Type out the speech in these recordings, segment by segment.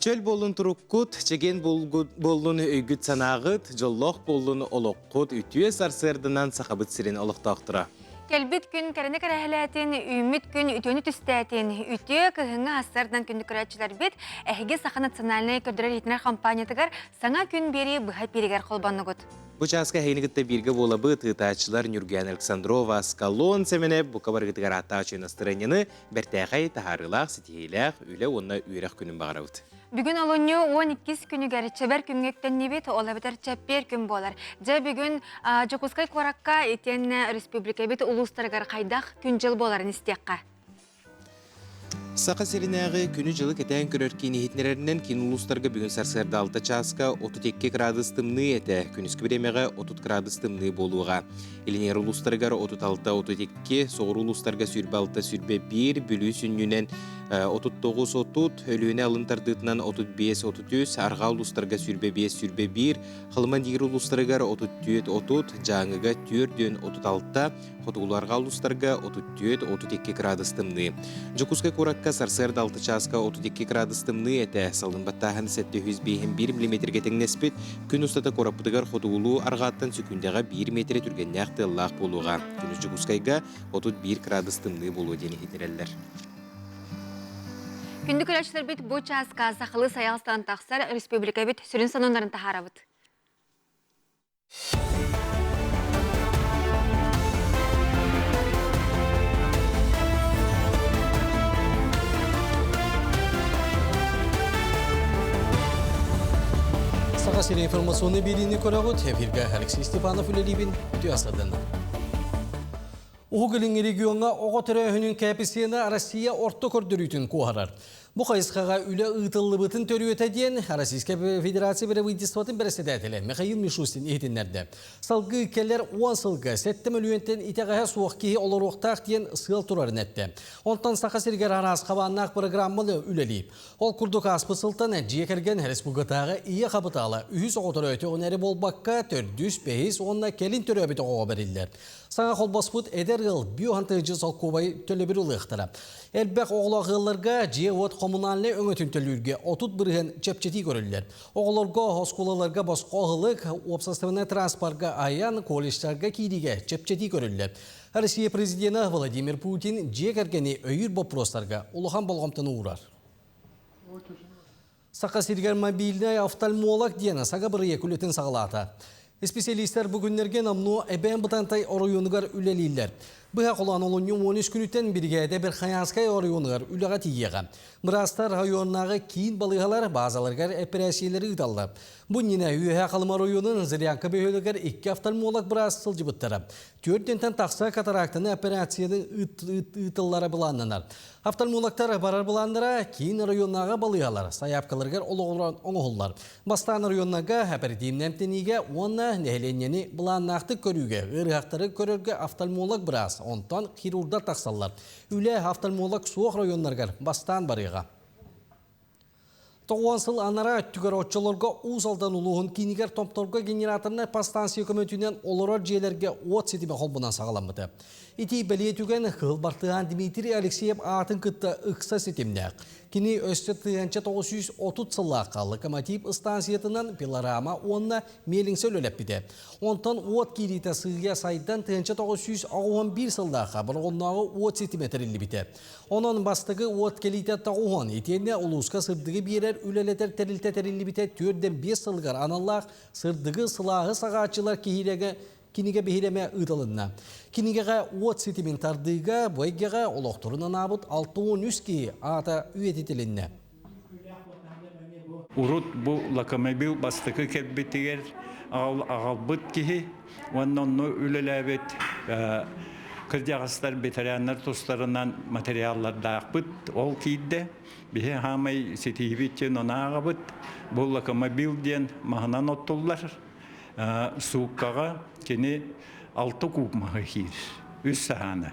Çöl bolun turukkut, çegen bolun öygüt sanağıt, jolloq bolun oloqqut, ütüye sarsırdınan saxabıt sirin oluqtaqtıra. Kelbit gün kerene kerehletin, ümit gün ütünü tüstetin, ütüye kıhınga hasardan günlük küratçılar bit, ehge saxı naциональный ködürel hitiner kampaniyatıgar sana gün beri bıhat biriger kolbanı gut. Bu çaska heynigitte birge bolabı tığtaçılar Nurgen Aleksandrova Skalon semene bu kabargıtıgar hatta açın astıranyını bertağay taharılaq, sitihilaq, üle onna üyraq günün bağıravıt. Bugün alonyo 12 günüger çeber kümgekten nibet ola biter çeper gün bolar. Ja bugün Jokuskay korakka eten respublika bit uluslararası kaydak güncel boların istekka. Saqa serinağı günü jılı keten körörkini hitnererinden kin uluslarga bugün sarsarda alta çaska 32 gradus tımnı ete, küniski biremeğe 30 gradus tımnı boluğa. İliner uluslarga 36-32, soğur uluslarga sürbe alta sürbe 1, bülü sünnünen 39-30, ölüğüne alıntardıtından 35-33, arga uluslarga sürbe 5 sürbe 1, xılman digir uluslarga 34-30, жаңыга 4-36, xotuğularga uluslarga 34-32 gradus tımnı. Jokuskay korakka sarsarda altı çaska 32 gradus tımnı ete, salın battağın 701 mm getengnesbet, gün ustada korapıdıgar xotuğulu argattan sükündaga 1 metre türgenneğ tığılaq boluğa. Günüz Jokuskayga 31 gradus tımnı bolu deni hitireller. Gündük küratçılar bit bu çaska saxılı sayalstan taqsar respublika bit sürün sanonların taharabıt. Saqa seri informasyonu birini koragut, efirga Alexey Stepanov ülelibin tüyasadın. Uğulun regionga oğa töröhünün kapısına Rusya orta kördürütün kuharar. Bu kayıskağa üle ıtıllıbıtın törüyöte diyen Российская Федерация правительствотын бірістедәтілі Михаил Мишустин ehtinlerde. Salgı keller 10 sılgı, settem ölüyenten iteğaha soğuk kehi olur oqtaq diyen sığıl turarın etті. Ondan saqa serger aras qabanlaq programmalı üleliyip. Ol kurduk aspı sıltan ciyekergen Respublikatağı iyi qabıtalı. Ühüs oğa töröte oneri bolbakka tördüs behiz onna kelin töröbit oğa beriller. Sana kolbasput eder yıl biyohantıcı salkovayı tölle bir ılıqtıra. Elbək oğlağıllarga ciyevot kommunalne öngötün töllürge otut bırıhın çepçeti görürler. Oğlarga, hoskolalarga basqoğılık, obsastavına transportga ayan, kolejlarga kiydige çepçeti görürler. Rusya prezidenti Vladimir Putin ciyekergeni öyür boproslarga uluğan bolğamtını uğrar. Saqa sirger mobilne oftalmolog diyene saqa bırıya külütün sağlata. Spesialistler bugünlerge namnu eben bıtantay oruyunugar üleliyler. Bıha olan olunyu 13 günüten birgede bir xayanskay oruyunugar ülega tiyyega. Mırastar rayonnağı kiyin balıgalar bazalargar operasiyeleri ıdallı. Bu nine üyeha kalma oruyunun ziryankı behölügar 2 oftalmolog bıras sılcı bıttara. Tüyörtenten taksa kataraktını operasiyeni ıtıllara bulanlanar. Oftalmologlar barar bulanlara kiyin rayonnağı balıgalar sayapkalargar oluğulan oğullar. Bastan rayonnağı operativnemtenige ona nehelenyeni bulannaktı körüge, ırıqtары körürge oftalmolog bıras. Ondan kirurda taksallar. Üle oftalmolog soğuk rayonlargar bastan barıga. Toğuansıl anara öttüger otçalarga uzaldan uluğun kiniger tomptorga generatorna pastansiya kömötünen olora ciyelerge ot setime holbunan sağlanmadı. İti beliyetügen hıl bartığan Dimitri Alekseyev atın kıtta ıksa setimnek. Kini östet tığança 930 sıllaqa lokomotiv istansiyatından pilarama onna melingsel ölepide. Ondan ot kirita sığıya saydan tığança 911 sıllaqa bir onnağı ot setimetrelli bite. Onun bastığı ot kelite tağuhan etiyenne uluska sırdığı birer üleleter terilite terilli bite türden 5 sılgar anallah sırdığı sılahı sağaçılar kihilege kinige behireme ıdalınna. Kinigege ot setimin tardığıga boygege oloqturuna nabut 6-13 ki ata üyetitilinne. Urut bu lokomobil bastığı kelbetiger ağalbıt kihi ondan ülelebet kırcağızlar veteranlar dostlarından materyaller dağıbıt ol kiyde bihe hamay setihibitçen ona ağabıt bu lokomobil diyen mahına notullar suuqqaga kini 6 kub mahı hir, 3 sahana.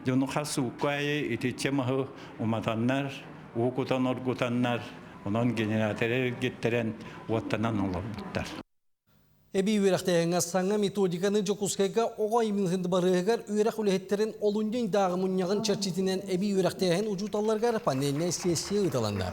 Jonuqa suuqqaya itiçe mahı umatanlar, uğukutan orgutanlar, onun generatörler getiren vattanan olabıttar. Эби үйрәқтәйіңа саңа методиканы жокускайга оғай минхынды барығығар үйрәқ үләхеттерін олунден дағы мұняғын чарчитінен эби үйрәқтәйін ұжуталарғар панельная сессия ұталанды.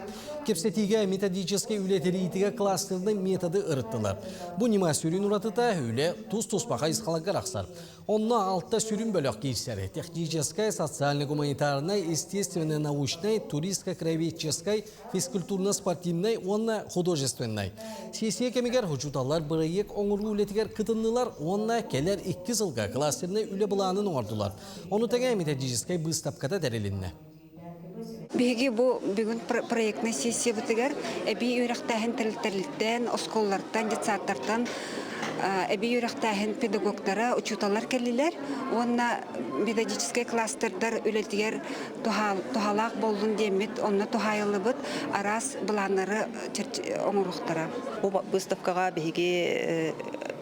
Кепсетиге методический үләтериетіге кластерны методы ұрыттылар. Бұ нима сүрін ұратыта үлә тұс-тұспаға изқалағар ақсар. Онна алтта сүрін бөлік кейсері. Техническая, социально-гуманитарная, естественно-научная, туристско-краеведческая, физкультурно-спортивная, онна художественная. Сессия кемегер ұжуталар бұрайек оңырғы үлетігер кытыннылар, онна келер 2 жылға кластерны үле бұланын оңырдылар. Оны тәге методический бұстапката дәрелінне. Биги бу бүгүн проектный сессия бутыгар эби үйрәктәһен тәрилтәрилтән, осколлардан, детсаттардан эби үйрәктәһен педагогтара учуталар келлиләр. Онна методический кластердар үлетигер тухалак болдун демет, онна тухайылыбыт арас буланнары оңоруктара. Бу выставкага биги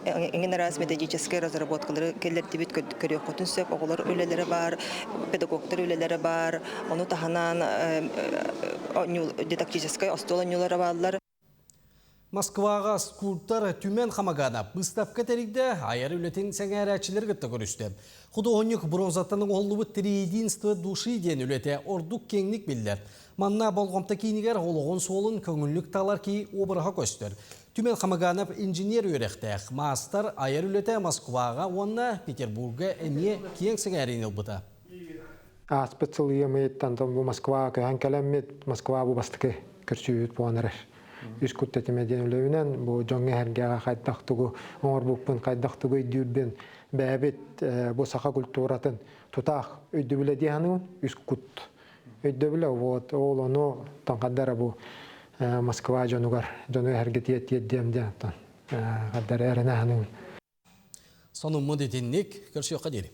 эңен раз методическая разработкалары келлертибит көрөкөтүн сөп оголор үлелери бар, педагогтар үлелери бар, ону таханан дидактическая остолонюлары баллар. Москваға скульптор Түмен Хамагана бұстапқа тәрігді айар үлетін сәңәрәтшілер күтті көрісті. Құды оңық бронзаттаның олығы триединство души ден үлеті ордық кеңлік білдер. Манна болғымта кейінігер олығын солын көңілік талар кей обыраға көстір. Түмен Хамаганов инженер өректәк. Мастар айар үлеті Москваға, онна Петербурга әне кең сәңәрін ұлбыта. Специалием еттантан bu Moskva köhän kälämmit Moskva bu bastake körsüyüt puanlar. Üskut medyen ülevinen bu jonge hergega kaydaktugu oңор bupun kaydaktugu dürbün bäbit bu saha kulturatın tutaq ödübüle diyanın üskut. Ödübüle вот олону tanqaddara bu Moskva jonugar jonu hergetiyet yeddemde tan. Qaddar ernahanın. Sonun mudetinlik körsüyü qadiri.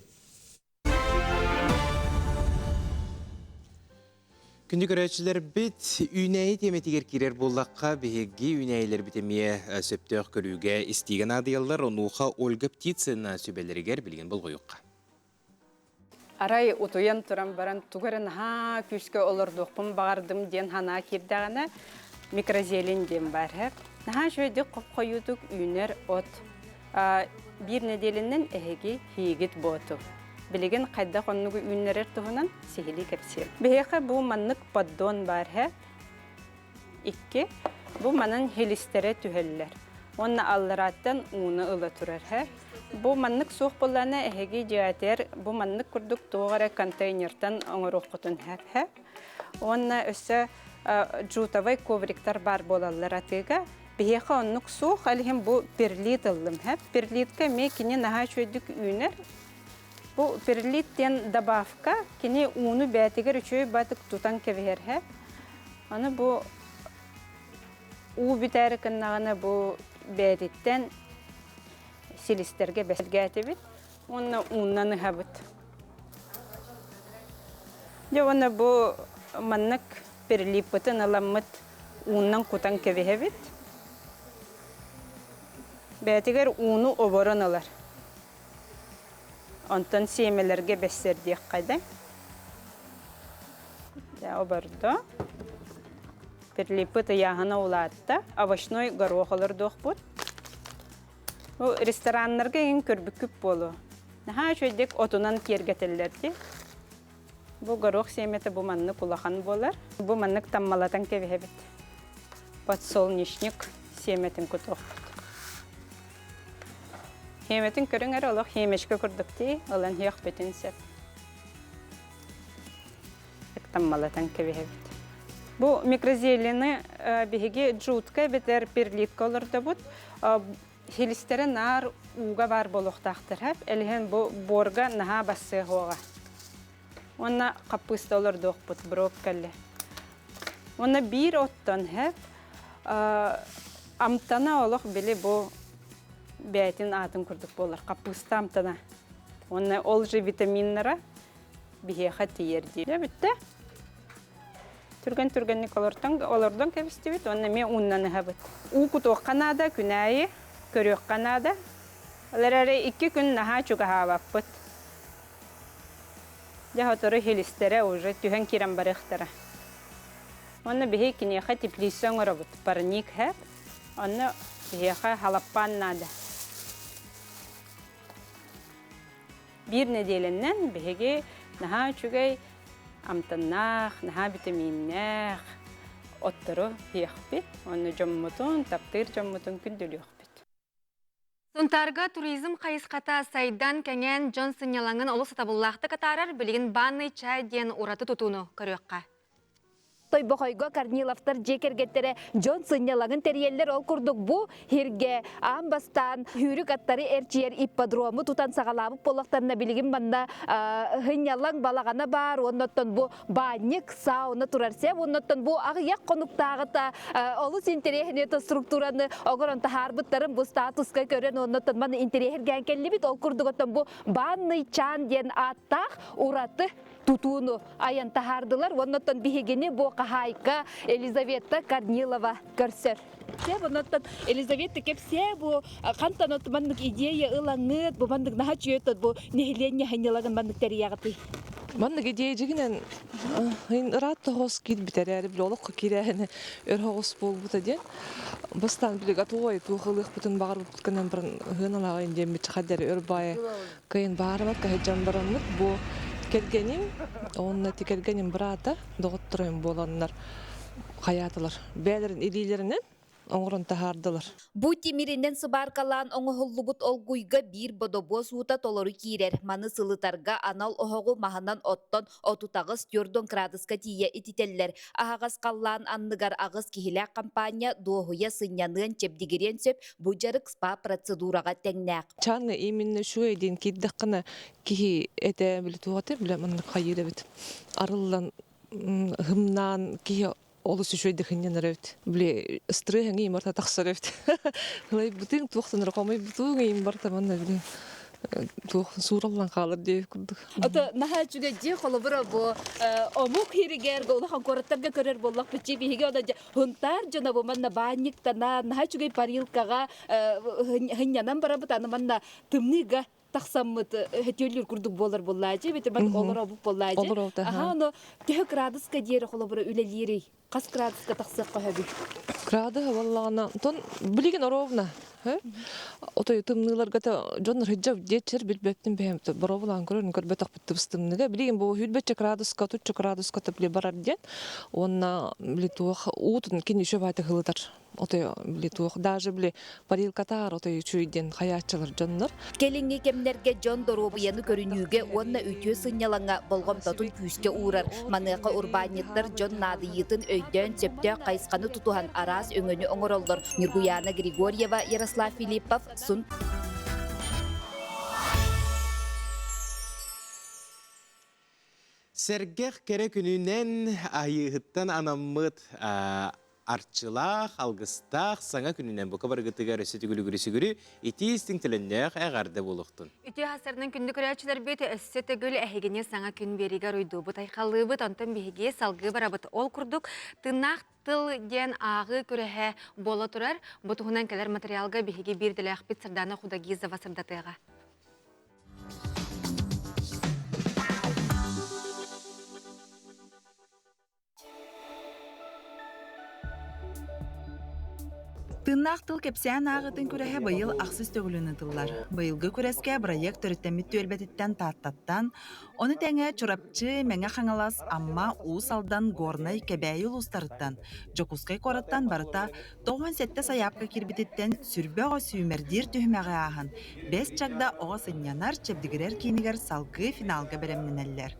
Күнді көрәтшілер біт үйнәйі теметігер керер боллаққа бігеге үйнәйілер бітемее сөптөк көріуге істеген адыялар онуға Ольга Птицына сөбелерігер білген бұл ғойыққа. Арай утуян туран баран тугарын күшке олырдуқпын бағардым ден хана кердағана микрозелин ден бар. Шөйді қоп қойудық үйнер от. Bir неделінен әйге хейгет боту. Білеген қайда қонуғы үйнерер тұғынан сехили кәпсел. Бейеқі бұл маннық поддон бар. Икке, бұл манын хелистері түхелілер. Онна аллараттан уны ұлы тұрар. Бұл маннық соқ боланы әйге жиатер, бұл маннық күрдік туғары контейнерден оңыр оқытын әп. Онна өсі жутавай ковриктар бар болалар атыға. Бейеқі оннық соқ әлігім бұл перлит ылым. Перлитке ме кене наға шөйдік үйнер. Бұл перлиттен добавка кене уны бәтігер үшөй батық тұтан кәвер. Аны бұл у бітәрі кіннағына бұл бәтіттен селистерге бәсілге әтебет. Оны уннаны ғабыт. Оны бұл маннық перлиппытын аламыт уннан құтан кәвер. Бәтігер уны оборон алар. Онтан семелерге бәссердек қайда. Оборды. Перлиппыты яғына улатты. Овощной горохалар доқ бұд. Ресторанларға ең көрбі күп болу. Шөйдек отынан кергетелерді. Бұл горох семеті бұл манны құлақан болар. Бұл маннық таммалатан кевебет. Подсолнечник семетін күтоқ бұд. Хеметин көріңер олық хемешке күрдікті, олан хеқ бетін сәп. Таммалатан кевебет. Бұл микрозеліні бігеге джутка бетер перлитка оларда бұд. Хелістері нар уға бар болуқтақтыр әп. Әліген бұл борға наға басы хоға. Онна қаппысты оларды оқ бұд, броккалі. Онна бір оттан әп. Амтана олық білі бұл бәйтін атын күрдік болар. Қаппысты амтана. Онна ол же витаминнара бігеға тиерді. Бітті. Түрген-түргенник олардан кәбісті біт. Онна мен ұннаны ғабыт. Уқыт оққанада, күнәйі, көрі оққанада. Олар әрі 2 күн наға чуға ғабап бұт. Жағатыры хелістері уже түген керен барықтара. Онна бігі кенеға теплесі оңыры бұт. Парник ғаб. Онна бігеға халаппан нада. bir nedelenен беге наха чугай амтаннах, наха витаминнах оттыру пиехпит. Оны жоммутун, таптыр жоммутун күндүлүөхпит. Сонтарга туризм қайысқата сайдан кәнген Джонсон ялаңын олы сатабыллақты катарар білген банный чай ден ураты тұтуыны көріққа. Тойбохойго Корниловтар жекергеттері Джон сыньялагын терьеллер ол курдук бу хирге амбастан хүрік аттары әрчиер ипподромы тутан сағалабы полақтарына білген банда хыньялаң балағана бар, оннаттан бу банник сауна турарсеп, оннаттан бу ағияқ қонуқтағыта олыс интерехінеті структураны оғырын тахарбыттарын бу статуска көрен, оннаттан маны интерехерген келі бит, ол курдугаттан бу банный чан ден аттақ ураты тутуну аян тахардылар, оннаттан бігені бу Хайка Елизавета Корнилова көрсөр. Себу ноттан Елизавета кепсе бу кантан отмандык идея ылаңыт, бу мандык наха чөтөт бу нехиленне ханьялаган мандык териягыты. Мандык идея жигинен рат хос кит битерәр блолок кирәһене өрхос булбута ден. Бастан билегатой тухылык бутын багыр бутканнан бир гыналага инде мит хадер өрбай кыйын барып каһаҗан барамыт бу келгеним, онна тикелгеним брата, доғыттырайым боланlar, қаятылар. Бәлерін илилерінен оңырын тахардылар. Бу тимиринен сыбаркалан оңығылыбыт олгуйга бир бодобос ута толору кирер. Маны сылытарга анал оғығы маханан оттон отутағыз тёрдон градуска тие итителлер. Ағағыз қаллан анныгар ағыз кихилә компания доғуя сынянын чепдигерен сөп бу жарык спа процедураға тәңнәк. Чаңы именно шу еден киддіққына кихи әті білі туғаты білі мұнды қайыры бит. Арылан ғымнан кихи олысы шөйді хыннен әрәвді. Біле, стрыхыңы имарта тақсар әвді. Ғылай бұтың туқтын рақамай бұтыңы имарта манна біле. Туқтын сураллан қалыр дейіп күрдік. Ото наха жүге же қолыбыра бұ омуқ хиригерге, олақан қораттарға көрер болақ бүтче бейге одан же хунтар жона бұ манна банниктана, наха жүге парилкаға хыннянан бара бұтаны манна тымныға тақсаммыт хетелер күрдік болар боллажы, беті бән олар обып боллажы. Аха, оно 10 градуска дейір қолыбыра үлелері. Қас градуска тақсыққа хөбі? Грады валлағына, тон білеген оровна. Отой тымныларға та жоныр хиджав детчер білбәптін бәйімті. Боровылан көрін көрбәтақ бітті бістімнігі. Білеген бұл хүлбәтче градуска, тұтче градуска та біле барар ден. Онна біле туық уытын кені шөп айты ғылыдар. Отой біле туық. Даже біле парилкатар отой чүйден қаятчылар жоныр. Келінге кемлерге жон доробыяны көрінюге онна үтіе сынялаңа болғам татын пүйіске уырар. Маныға урбаниттар жон надыйытын өйден сөпті қайысқаны тұтуған арас өңіні оңыролдыр. Нургуяна Григорьева, Ярослав Филиппов, Сун. Сәргәқ кәрі күнінен айығыттан анаммыт арчылақ, алғыстақ, саңа күнінен бұқа барғытыға рөсеті күлі-күресі ити істің тіліннәқ әғарды болуқтын. Үті ғасырның күнді көрәчілер беті өссі түгіл әхегіне саңа күн берігі ройду. Бұт айқалы бұт антын бейге салғы барабыт ол күрдік тынақ тыл ден ағы көрәхә бола тұрар. Бұт ұғынан кәлер материалға бейге берділі ақпет сырданы Худагизова сырдатыға. Тыннақ тыл кепсән ағытын күрәһе байыл ақсыз төгіліні тыллар. Байылғы күрәске проект өріттәмі төлбәтіттен таттаттан, оны тәңе чұрапчы мәңе қаңалас амма уысалдан горнай кәбәйі ұлыстарыттан, жокускай қораттан барыта 97 саяпқа кирбітіттен сүрбәға сүймердер түймәғі ағын. 5 чагда оға сынянар чәбдігірер кейінігер салғы финалға бәрәмненәлілер.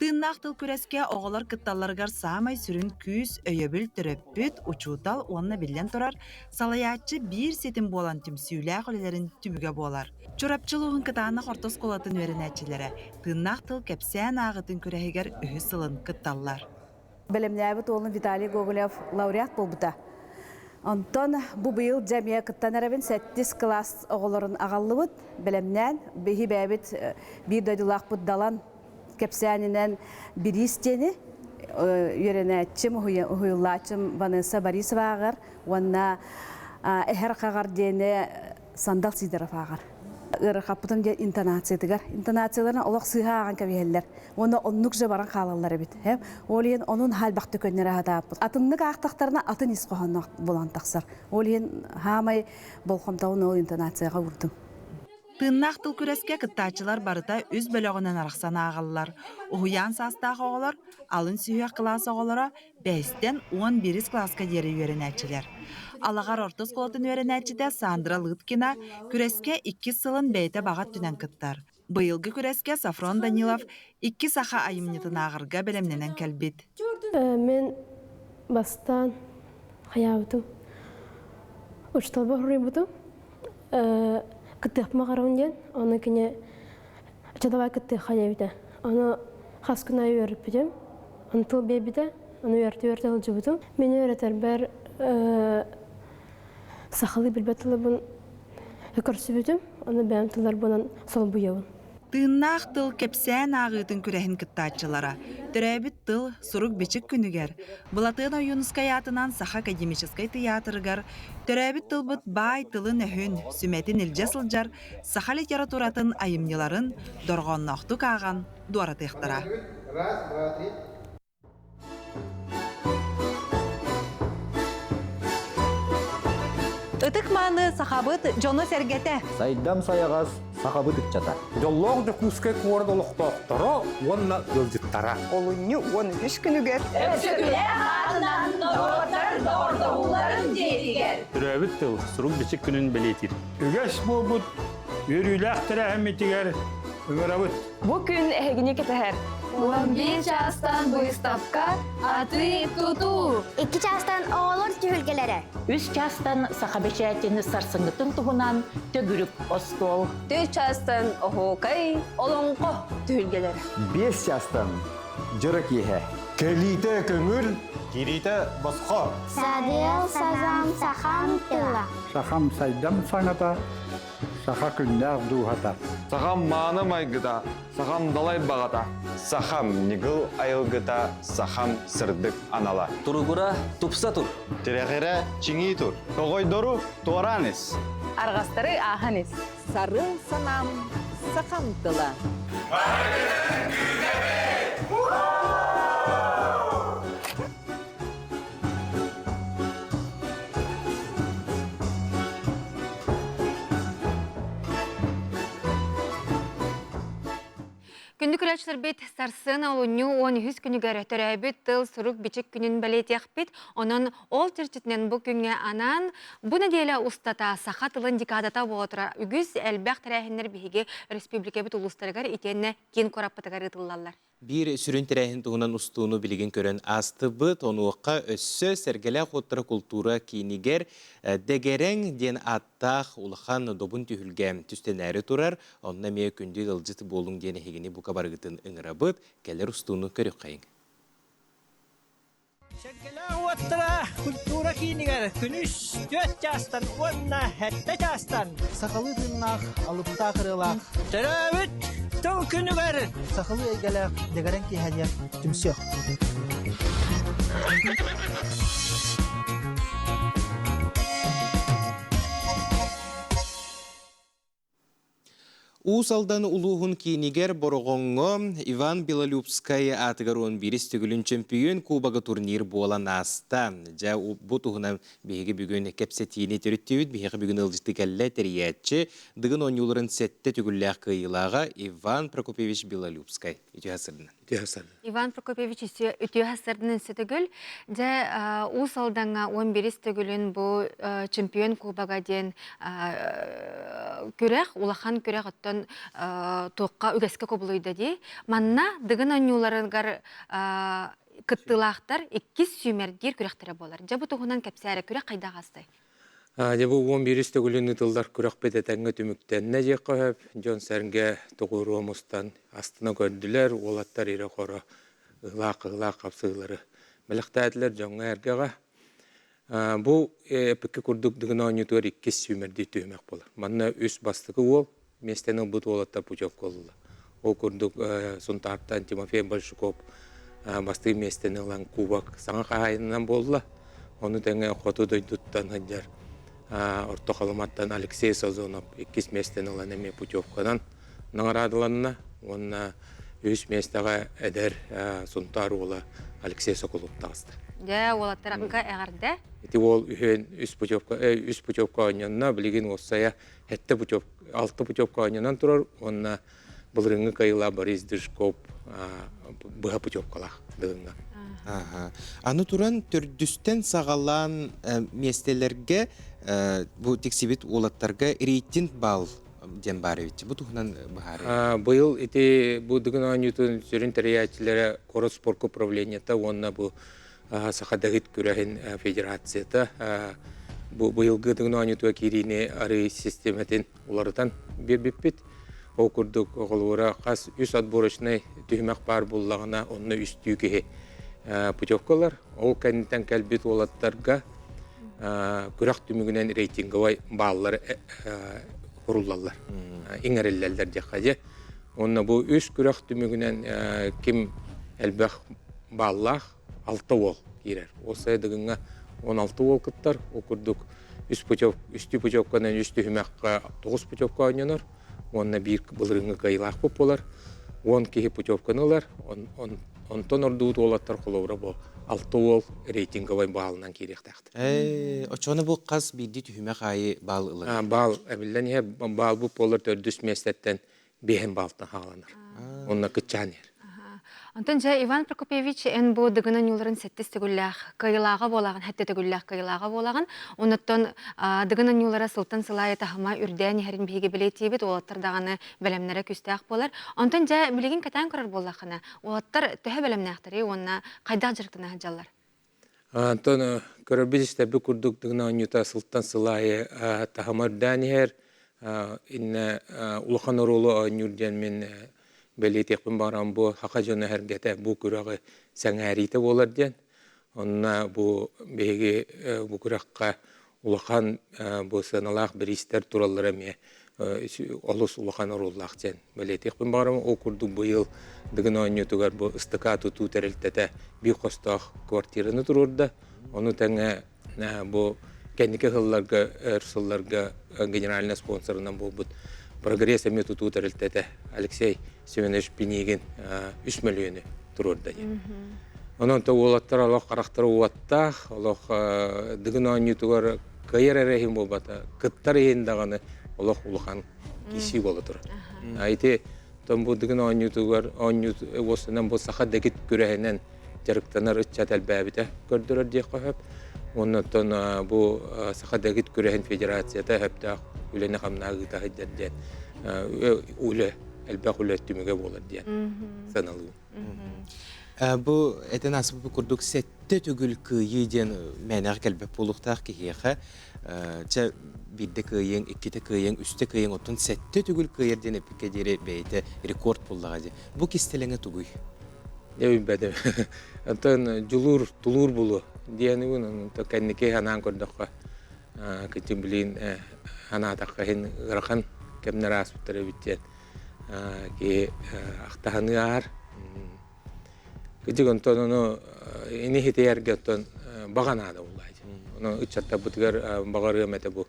Тыннақ тыл күрәске оғалар кытталарғар самай сүрін күз өйөбіл түрөппіт учутал онына білден тұрар, салаятчы бір сетім болан түмсүйлә қолелерін түміге болар. Чорапчылуғын кытаны қортос қолатын өрін әтчілері, тыннақ тыл кәпсән ағытын күрәхегер үхі сылын кытталлар. Білімнәбіт олын Виталий Гоголев лауреат болбыта. Онтон бұ бұйыл жәмия кыттан әрәбін 7 класс оғыларын ағаллыбыт, білімнән бейі бәбіт бір дойдылақ бұд далан кепсянинен биристени үйренәтчим уйуллачым Ванесса Борисова агар, онна эхер кагар дене Сандал Сидоров агар. Ырыхаппытын де интонациятыгар. Интонацияларына олақ сыйға аған кәбиелер. Оны оннук же баран қалалары бит. Олиен onun халбақты көннері хатаппыт. Атыннык ақтақтарына атын исқоғаннақ болан тақсар. Олиен хамай болқамтауын ол интонацияға ұрдым. Тыыннаах тыл күреске кыттаачылар барыта үз бөлөгүнөн араксан агаллар. Уһуян састаах оголор, алын сүйек класс оголора 5-тен 11 класска дери үйренәчилер. Алагар орто сколотун үйренәчиде Сандра Лыткина күреске 2 сылын бейте багат түнен кыттар. Быйылгы күреске Сафрон Данилов 2 саха айымнытын агырга белемненен келбит. Мен бастан хаябытым. Учталба хурибытым. Кыттыхма карауын ден, оны кене чадавай кыттых хаябыта. Оны хас күнә үйріп бітем. Оны тыл бейбіті, оны үйрті алжы бітім. Мені үйретер бәр сақалы білбәтілі бұн көрсі бітім. Оны бәм тылар бұнан сол бұйауын. Тыыннаах тыл кепсән ағытын күрәһин кыттаачылара. Төрәбит тыл сурук бичик күнүгер. Булатын Юнускай атынан Саха академической театрыгар. Төрәбит тылбыт бай тылын өһүн, сүмәтин илже сылжар, Саха литературатын айымныларын доргонноқту каган дуаратыктара. Ытык маны сахабыт жону сергете. Сайдам саягас сахабыт икчата. Жоллоқ жүкүске куардолуқтоқторо, онна өлжіттара. Олуñu 13 күнүгер. Өпсөкүле хатынан доротар дордоуларын дейдигер. Түрәбіт тыл, сұрук бічік күнін білетір. Үгәс бұд, үріләқ тірәхімметігер, үгәрабыт. Бу күн эгине кетер. 11 частан выставка аты туту. 2 частан оолор түһүлгелери. 3 частан сахабечәтini сарсыңгытын туһунан төгүрүп остол. 4 частан охокай олонко түһүлгелери. 5 частан жыры киһе. Келите көңіл, кирите босқо. Садел сазам сахам тыла. Сахам сайдам саңата, саха күннәр духата. Сахам маны майгыта, сахам далай бағата. Сахам нигыл айылгыта, сахам сырдык анала. Туругура тупса тур. Терехере чиңи тур. Когойдору туаранес. Аргастары аханес. Сары санам сахам тыла. Күнді күрәчілер бет сарсын алуыны 13 күнігер төрәбет тыл сұрук бичек күнін бәлетек бет, онын ол терчетінен бұл күнге анан, бұны дейлі ұстата сақа тылын декадата болатыра үгіз әлбәқ тәрәхінлер бейге республика бет ұлыстарығар етеніне кен қораппатығар ұтылалар. Bir sürün terəhin tuğunan ustuğunu bilgin körən astı bıt, onuqqa össö sergele xottara kultura kiniger degeren den attaq ulxan dobun tühülgəm tüstenəri turar, onna meyə kündü ılcıtı bolun den hegini bu kabargıtın ıngıra bıt, keller ustuğunu körük qayın. Sergele xottara kultura kiniger künüs 4 jastan onna hette jastan. Sakalı dınlaq, alıpta kırılaq. Terəbit tıl günüger. Sakalı egele degeren ki hediye tümsüyor. Усалдан улуғын кейнігер борғонғы Иван Белолюбская атығаруын біріс түгілін чемпион кубаға турнир болан аста. Жа бұ тұғынан бейгі бүгін кәпсетейіне түріттеуіт, бейгі бүгін ылжықты кәлі тәріятчы, дығын оңюларын сәтті түгілләқ қиылаға Иван Прокопьевич Белолюбскай. Үті ғасырдың. Иван Прокопьевич үті ғасырдың үнсі түгіл. Жа усалданға 11 түгілін бұл чемпион кубаға ден күрәқ, улахан күрәқ оттан тоққа үгәске көбілуйді де. Манна дығын оңюларығар кыттылақтар 2 сүймердер күрәқтері болар. Жа бұл тұғынан кәпсәрі күрәқ қайда ғастай? Жабы 11 түгілін ұтылдар күрәқ бететәңі түміктенне жек қойып, жон сәрінге тұғыру омыстан астына көрділер, олаттар ері қора ұлақ қапсығылары. Біліқті әділер жоңға әргеға. Бұл әпікі күрдік дығына ойнетуар 2 сүймерді түймек болар. Манна үс бастығы ол, местенің бұд олатта пучок қолылы. Ол күрдік сұнтарттан Тимофей Большуков бастығы местенің лан кубак саңа қағайынан болыла. Оны тәңе қоту дойдуттан ғаджар. Орто қалыматтан Алексей Сазонов 2 местенің лан әме путевкадан нағарадыланына. Онына үс местаға әдер сұнтар ола Алексей Соколов тағысты. Дә, олаттараққа әғарда? Эти ол үхен үс путевка ойнанна білеген осая хетте алты путевка ойнанан тұрар, онна бұлырыңы кайыла Борис Дышков бұға путевкалақ дығынға. Аны туран төрдүстен сағалан местелерге бу тексибит олаттарга рейтинг бал ден бары бит. Бу тухнан бахары. Быйыл эти бу дыгын анютун сүрүн территориялары Корос спорт управленията онна бу сахадагыт күрәһен федерацията бу быйылгы дыгын анютуа кирине ары систематен улардан бербеппит. Ол курдук оголура кас үс отборочный түймәк бар буллагына онны үстүгү путевкалар. Ол кәнтен кәлбит олаттарга күрәк түмүгүнен рейтинговай баллар құрулалар. Иңерелләлдер жақады. Онна бұл үш күрәк түмігінен кім әлбәқ баллақ 6 ол керер. Осы әдігіңі 16 ол күттар. Оқырдық үсті путевканан үсті хүмәққа 9 путевка ойнанар. Онна бір бұлырыңы қайылақ көп болар. 10 кейі путевканылар. Онтон ордуыт олаттар қолауыра бұл. 6 ол рейтинговай балынан керек тақты. Очоны бұл қаз бидді түйіме қайы бал ылы? Бал, әбілден бал бұл болар төрдіс местеттен бейін балтын қағаланыр. Онна күтчан ер. Антон жа Иван Прокопьевич эн бу дыгынан юларын сеттес төгүлләх, кайылага болаган, хәтте төгүлләх кайылага болаган. Оннан дыгынан юлара сылтан сылай тахма үрдән һәрин биге билетибит, олаттар даганы белемнәре күстәк болар. Антон жа билеген катан карар боллахына. Олаттар төһә белемнәхтәре, онна кайда җыртына җаллар. Антон көрбизистә бу курдук дыгынан юта сылтан сылай тахма үрдән һәр инне улхан ролы нүрдән мен Белетекпен барам бұл хақа жөні әргеті бұл күрағы сәңәрейті болар ден. Онна бұл бейге бұл күраққа ұлақан бұл сыналақ бір істер туралары ме олыс ұлақан ұрулақ ден. Белетекпен барам о күрді бұйыл дығын ойнетугар бұл ыстықа тұту тәрілтеті бір қостақ квартираны тұрырды. Оны тәңі бұл кәндекі ғылларға, әрсылларға генеральный спонсорынан бұл бұд. Прогресс мету тутарылтете Алексей Семенович Пенигин 3 миллионы турурда. Онон то олаттар алох карактары уаттах, алох дыгын анютугар кайрарахим болбата, кыттар ендаганы алох улахан киси боло тур. Айти том бу дыгын анютугар анют осынан бу саха дегит күрәһенен жарыктанар ычат албабыта көрдөрөр ди кахап. Оннан бу саха дегит күрәһен федерацияда хәптә үләне хамнагы таһиддән үле әлбәқ үле түмеге болар диян саналу. Бу этен асып курдук сетте түгүл кыйы ден мәнәр кәлбәп булуктак киһә. Ча бидде кыйын, икките кыйын, үсте кыйын отун сетте түгүл кыйыр ден эпикке дере бейте рекорд буллага ди. Бу кистелеңе түгүй. Бәде. Антон жулур, тулур булу дияны бун то кәннеке ханан көрдөккө. Китим билин анатаққа хен ғырқан кәмнер аспыттары біттен ке ақтағаны ағар. Күтік онтон оны ені хеті әрге онтон бағанады олайды. Оны үтчатта бұтығар бағары өметі бұл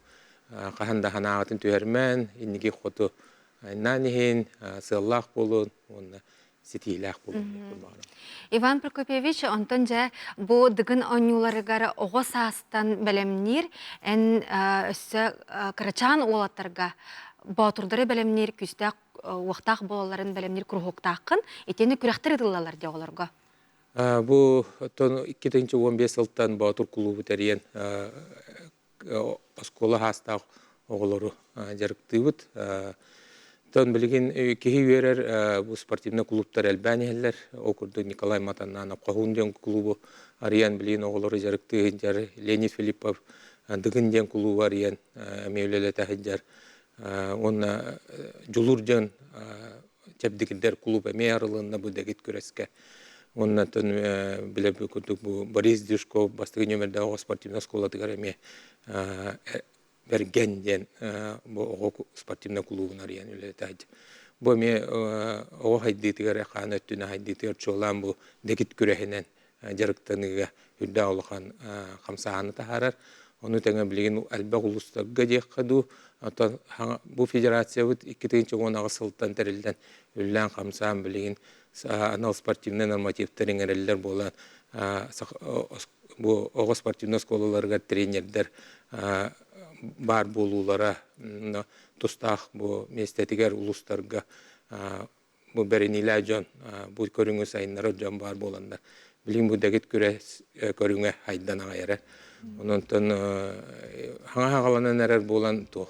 қағанда ханағатын түйермен, енеге қоту айнанихен, сыллақ болуын, оны сетейлақ болуын. Иван Прокопьевич, онтон жа бу дыгын онюларыгары оғы састан бәлемнер, ән өссі қырачан олаттарға батырдары бәлемнер күстәк уақтақ болаларын бәлемнер күрхоқтақын, етені күрәқтір еділалар де оларға. Бу 2015 жылдан батыр клубы тәрген оскола хастақ оғылары жарықтыбыт. Тон билген кеһи верер бу спортивный клубтар Албаниялар, окурду Николай Матананов Кахунден клубу Ариан билген оголору жарыкты жар Леонид Филиппов дыгынден клубу Ариан мевлелете хаджар. Онна жулуржан чепдикдер клуб меярлында бу дегит күрәскә. Онна тон билеп күтүк бу Борис Дышков бастыгы нөмердә спортивный школа тигәреме Бергенден спортивный клубын ариян үлетайды. Бұл ме оғы хайдетігері қаны өттіні хайдетігер чолан бұл декет күрәхінен жарықтаныға үрді аулыған қамсағаны тахарар. Оны тәңі білген әлбәқ ұлыстарға дек қаду. Бұл федерация бұд 2-10 сылттан тәрілден үллән қамсағын білген анал спортивный нормативтерин эреллер болан бу ого спортивный школаларга тренердер бар болулара тустах бу местетигер улустарга бу берениле жон бу көрүңү сайыннары жон бар боландар билим бу дегет көрүңө хайдан агайра онтон хаңа нерер болан то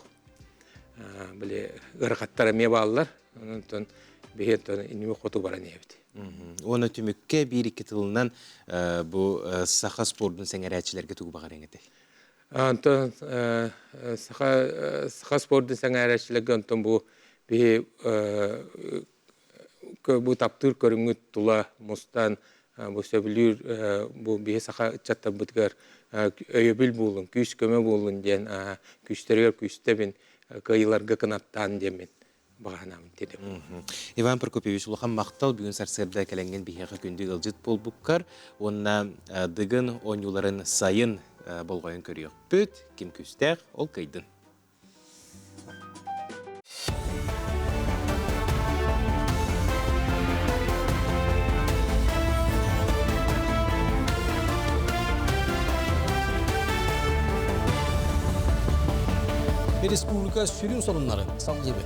биле ыргаттар ме баллар онтон бехеттен инме хоту баран ебит. Оны түмүкке бир-2 тылынан бу саха спортун сеңерәчиләргә тугы багар эңете. Антон саха спортун сеңерәчиләргә антон бу бе бу таптыр көрүнгүт тула мустан бу сөбүлүр бу бе саха чатта бутгар өйөбүл булун, күч көмө булун ден күчтөргө күчтебин кыйларга кынаттан демен. Иван Прокопьевич улахан мақтал бүгін сарсырда кәләнген бейхеға күнді ғылжыт бол бұққар. Онна дығын оңюларын сайын болғайын көріяқ бүт, кем күстәқ, ол қайдын. Республика сүрін сонынлары салғыбы.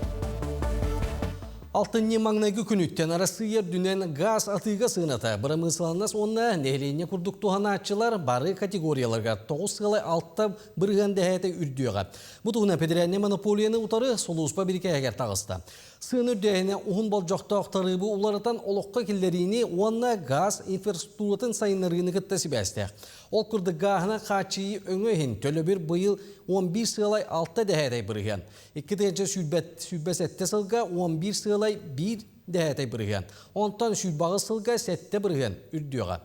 Алтынне маңнайгы күніттен арасыйер дүнен газ атыға сығыната. Бұрамысыланас онна нәйлене күрдік туғана атчылар бары категорияларға 9 сығылай алтта бірген дәхәті үрдіға. Бұтығына педерәне монополияны ұтары солуыспа бірке әгер тағысты. Сығын үрдіғіне ұғын бол жоқта оқтарыбы оларытан олыққа келдеріне онна газ инфраструктуратын сайынларыны кіттесі бәсті. Ол күрді ғағына қачыйы өңөйін төлі бір бұйыл 11 сығылай алтта дәхәті бірген. 2-тәнчі сүлбәс әтті сылға 11 сығылай 1 дәхәті бірген. Онтан сүлбағы сылға 7 бірген үрдіға.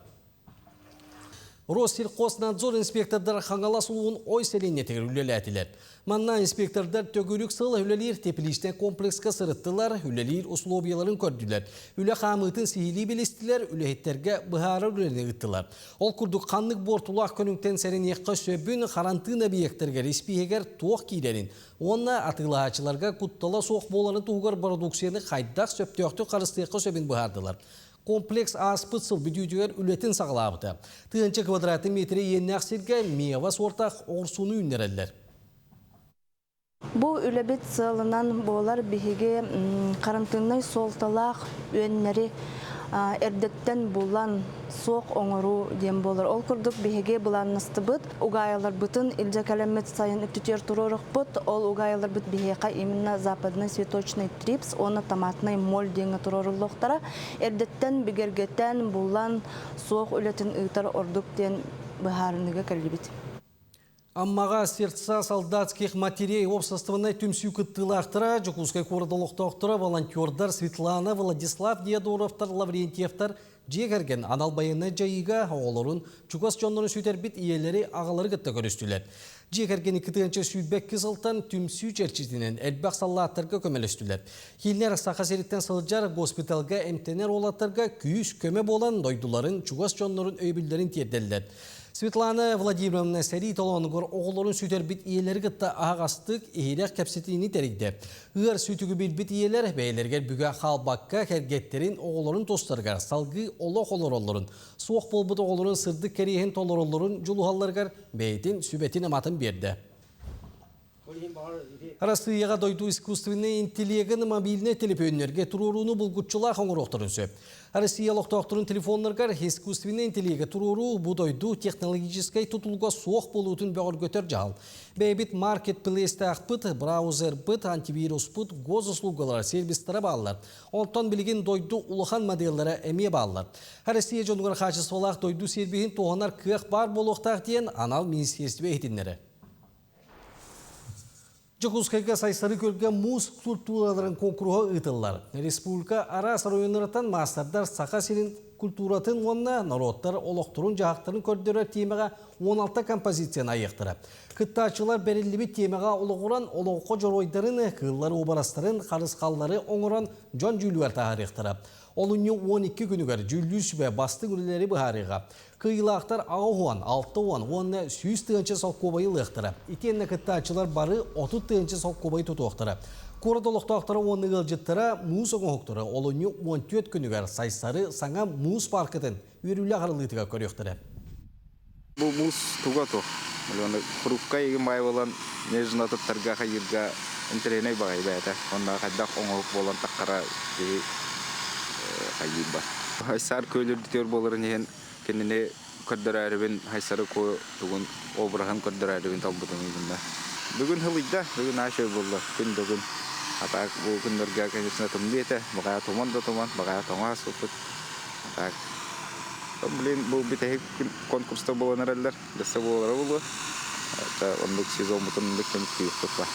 Россельхознадзор инспектордар хаңалас ұлуын ой селенне тегірулелі әтілер. Манна инспектордар төгілік сыл үлелер тепіліштен комплекска сырыттылар, үлелер условияларын көрділер. Үле қамытын сихили білістілер, үлехеттерге бұхары үлелеріне ғыттылар. Ол күрдік қанлық бортулақ көніңтен сәрін еққа сөбін қарантын объекттерге респиегер тоқ кейлерін. Онна атылағачыларға құттала соқ боланы туғар продукцияны қайдақ сөптеуқті қарыстыққа сөбін бұхардылар. Комплекс аспытсыл бүдүйдігер үлетін сағылабыды. Тығынчы квадраты метрі еннәқсерге мейва сортақ орсуны үннерелдер. Бу үлебет сылынан болар бихиге карантиннай солталақ өннері эрдеттен булан соқ оңыру дем болар. Ол күрдік бихиге бұланнысты бұд, уғайалар бұтын илже кәлемет сайын үттітер тұрырық бұд, ол уғайалар бұд бихиға именно западный цветочный трипс, оны томатный моль деңі тұрырылықтара, эрдеттен бігергеттен булан соқ үлетін ұйтар ордуктен бұхарыныға кәлібет. Аммаға сердца солдатских матерей обществоной түмсүү кыттылақтыра, Жукускай қордалықтақтыра волонтердар Светлана, Владислав Дедоровтар, Лаврентьевтар жегерген анал байыны жайыға оғылырын Чукас жонларын сөйтербет иелері ағалары кытта көрістілер. Жегерген 2-тінші сүйбек кызылтан түмсүү черчизінен әлбәқ саллаттарға көмелестілер. Хилнер сақа сереттен сылжар госпиталға эмтенер олаттарға күйіс көме болан дойдуларын Чукас жонларын өйбілдерін терделдер. Светлана Владимировна сәрі таланығыр оғыларын сөйтер бит иелері ғытта ағастық ехерек кәпсетіні тәрейді. Үғар сөйтігі бит иелер бәйлергер бүгі қалбаққа кәргеттерін оғыларын тостарғар, салғы олық олыролырын, суық болбыды оғыларын сырды кәрейін толыролырын жұлуғаларғар бәйтін сүбетін аматын берді. Россияға дойду искусственный интеллигін мобильный телефонлерге тұруруны бұлғытчыла қоңырықтырын сөп. Россиялық тоқтырын телефонларғар искусственный интеллиге тұруру бұдойду технологическай тұтылға соқ болуытын бәғір көтер жал. Бәйбіт маркетплейсті ақпыт, браузер бұт, антивирус бұт, гоз услугалар, сервистері балылар. Онтан білген дойду ұлыған модellері әме балылар. Россия жонығар қачысылақ дойду сервихін тоғанар күйек бар болуқтақ дейін анал министерстве етінлері. Жокускайга сайсары көрген муз культураларын конкурға ұйтылар. Республика арас районыраттан мастардар сақа селін культуратын онна народтар олықтырын жағақтарын көрдері темеға 16 композицияны айықтыры. Кыттачылар бәрелібі темеға олығыран олыққа жоройдарын, қыллары обарастарын, қарысқаллары оңыран жон жүлуар тағарықтыры. Олынны 12 күнігер жүллүс бә басты күрілері бұхарыға. Кыйлақтар ағуан, 6-уан, онына 100 тығынчы соқ көбайы лықтыры. Итенні кыттачылар бары 30 тығынчы соқ көбайы тұтуқтыры. Курадолықтақтары оны ғылжыттыра мұз оңықтыры олыны 14 күнігер сайсары саңа мұз паркетін өрілі ағарылығытыға көректірі. Бұл мұз туға тоқ. Құрыққа егін бай болан нежін атыптарға қайырға интереней бағай бәйті. Онда қайдақ оңылық болан таққара қайыр ба. Хайсар көйлерді болырын еген кеніне көрдір әрібін хайсары көй тұғын обырған көрдір әрібін талбытын егінді. Бүгін хылыйда, бүгін ашы болды, күн бүгін. Атак бұл күндерге конечно тумды ете, бағая туман да туман, бағая тоңа супыт. Атак. Блин, бұл бітегі конкурста болан әрәлдер, дәсі болары болу. Ондық сезон бұтын бүккеміз күйіқтік ба.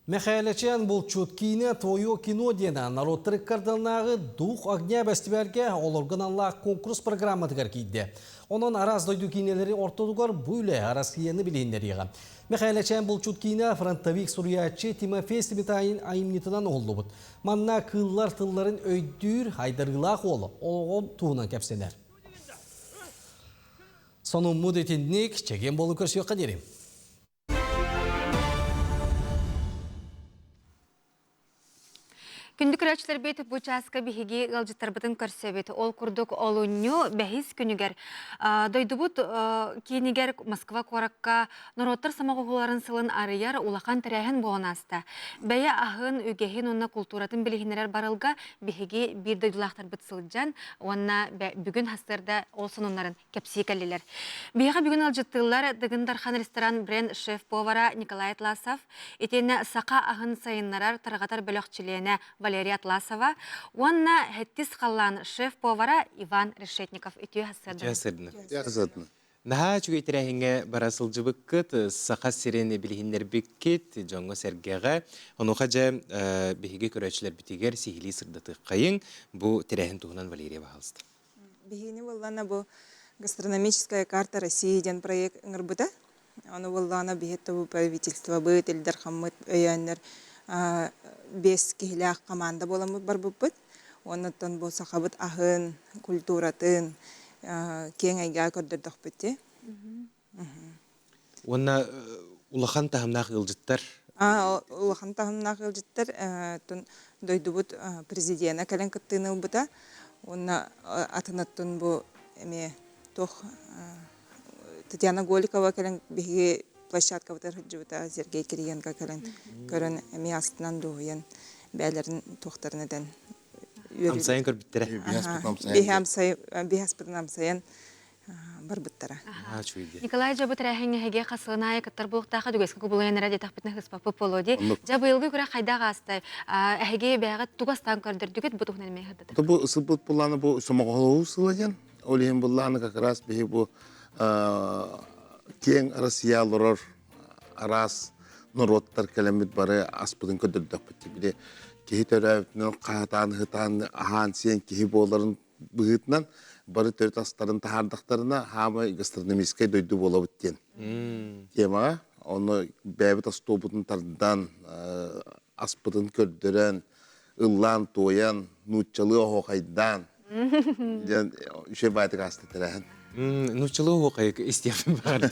Мехайлечен бұл чуткине Твое кино дена народтырық кардалнағы Дух огня бәстіберге олырғын Аллах конкурс программатығар кейді. Onun arazdaydı kineleri ortadıgar böyle arasıyeni bilinleriyle. Mekhaleceğin бұл чуткине Frontavik Suriyatçı Timofey Sibitay'ın ayımnetinden oldu bu. Manna kıllar tılların öydür haydargılaq olu. Oğun tuğunan kepseler. Sonun mudetinlik çeken bolu körsüyor kaderim. Күндік рәчлер бейті бұл часка бігеге ғалжыттар бұтын көрсе бейті. Ол күрдік олуыню бәхіз күнігер. Дойды бұт кейінігер Москва қораққа нұроттар самағығыларын сылын арыяр улақан тірәхін болын аста. Бәйі ағын үгехін онна культуратын білігінерер барылға бігеге бір дойдылақтар бұт сылджан, онна бүгін хастырда олсын онларын кепсей кәлелер. Бейіға бүгін ғалжыттылар дығындархан ресторан бренд шеф-повара Николай Атласов, етені сақа ағын сайынларар тарғатар бөліқчіліені Валерия Атласова, онна хеттис қаллан шеф-повара Иван Решетников. Үтіе хасырдың. Наға чүгейтерәхіңе барасыл жыбыққыт, сақа сирені білігіндер беккет, жоңғы сәргеға, онуға жа бігеге көрәчілер бітігер сихили сырдаты қайын, бұл терәхін туғынан Валерия бағалысты. Бігені боллана бұл гастрономическая карта России ден проект ыңырбыда. Оны боллана бігетті бұл правительство, бұл елдер қаммыт өйәнлер, бес кихилях команда боламы бар бұппыт. Оннаттан бұл сақабыт ағын, культуратын, кең айға көрдірдіқ бітте. Онна улахан тағымнақ ғылжыттар? Улахан тағымнақ ғылжыттар дойды бұт президиена кәлін күттіні бұта. Онна атынаттын бұл Татьяна Голикова кәлін беге площадка бұтар жүбіта Сергей Киригенко кәлін көрін әме астынан дуғыен бәлерін тоқтарынаден. Амсайын көр біттірі? Бейхаспытын амсайын бар бұттара. Николай жабы тәрәхіңе әге қасығына айқыттар бұлықтағы дүгескі көбілген әрәде тақпытны қыспапы полоди. Жабы елгі көрі қайдағы астай. Әге бәғі туғастан көрдір дүгет бұтуғын әлмей ғыдды. Бұл ұсыл бұт бұланы бұл сомағылығы ұсылыден. Олейін бұланы қақырас бейі бұл кең Россиялырыр арас нұроттар кәлемет бары аспыдың көдірдік бітті. Біле кехи төрәбітінің қағатан, ғытан, ахан сен кехи боларын бұғытынан бары төрет астарын тахардақтарына хамы гастрономическай дойды бола біттен. Темаға, оны бәбіт астобытын тардан аспыдың көрдірен, ұллан, тоян, нұтчалы оғайдан. Үше бәйтік асты тірәхін. Нучылы оқайық істеуін барды.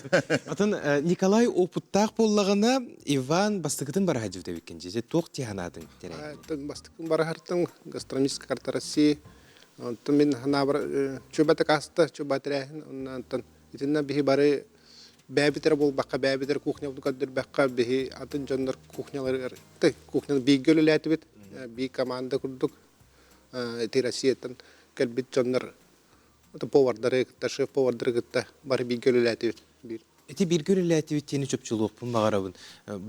Атын Николай опыттақ боллағына Иван бастықытын бара хаджуды беккен жезе тоқ тиханадың терәйін. Бастықын бара хартың гастрономическая карта России. Мен хана бар чөбәті қасты, чөбәті рәйін. Итінна бігі бары бәбітер бол баққа, бәбітер кухня бұды қадыр баққа, бігі атын жондар кухнялар, кухняны бейгі көлі ләті бет, бейгі команда күрдік. Эти Россияттан кәлбет жондар повардары кітті, шеф повардары кітті, бары бейгі көлі ләті бет. Эти бир көріләті өттені чөпчілуқ бұн бағарабын.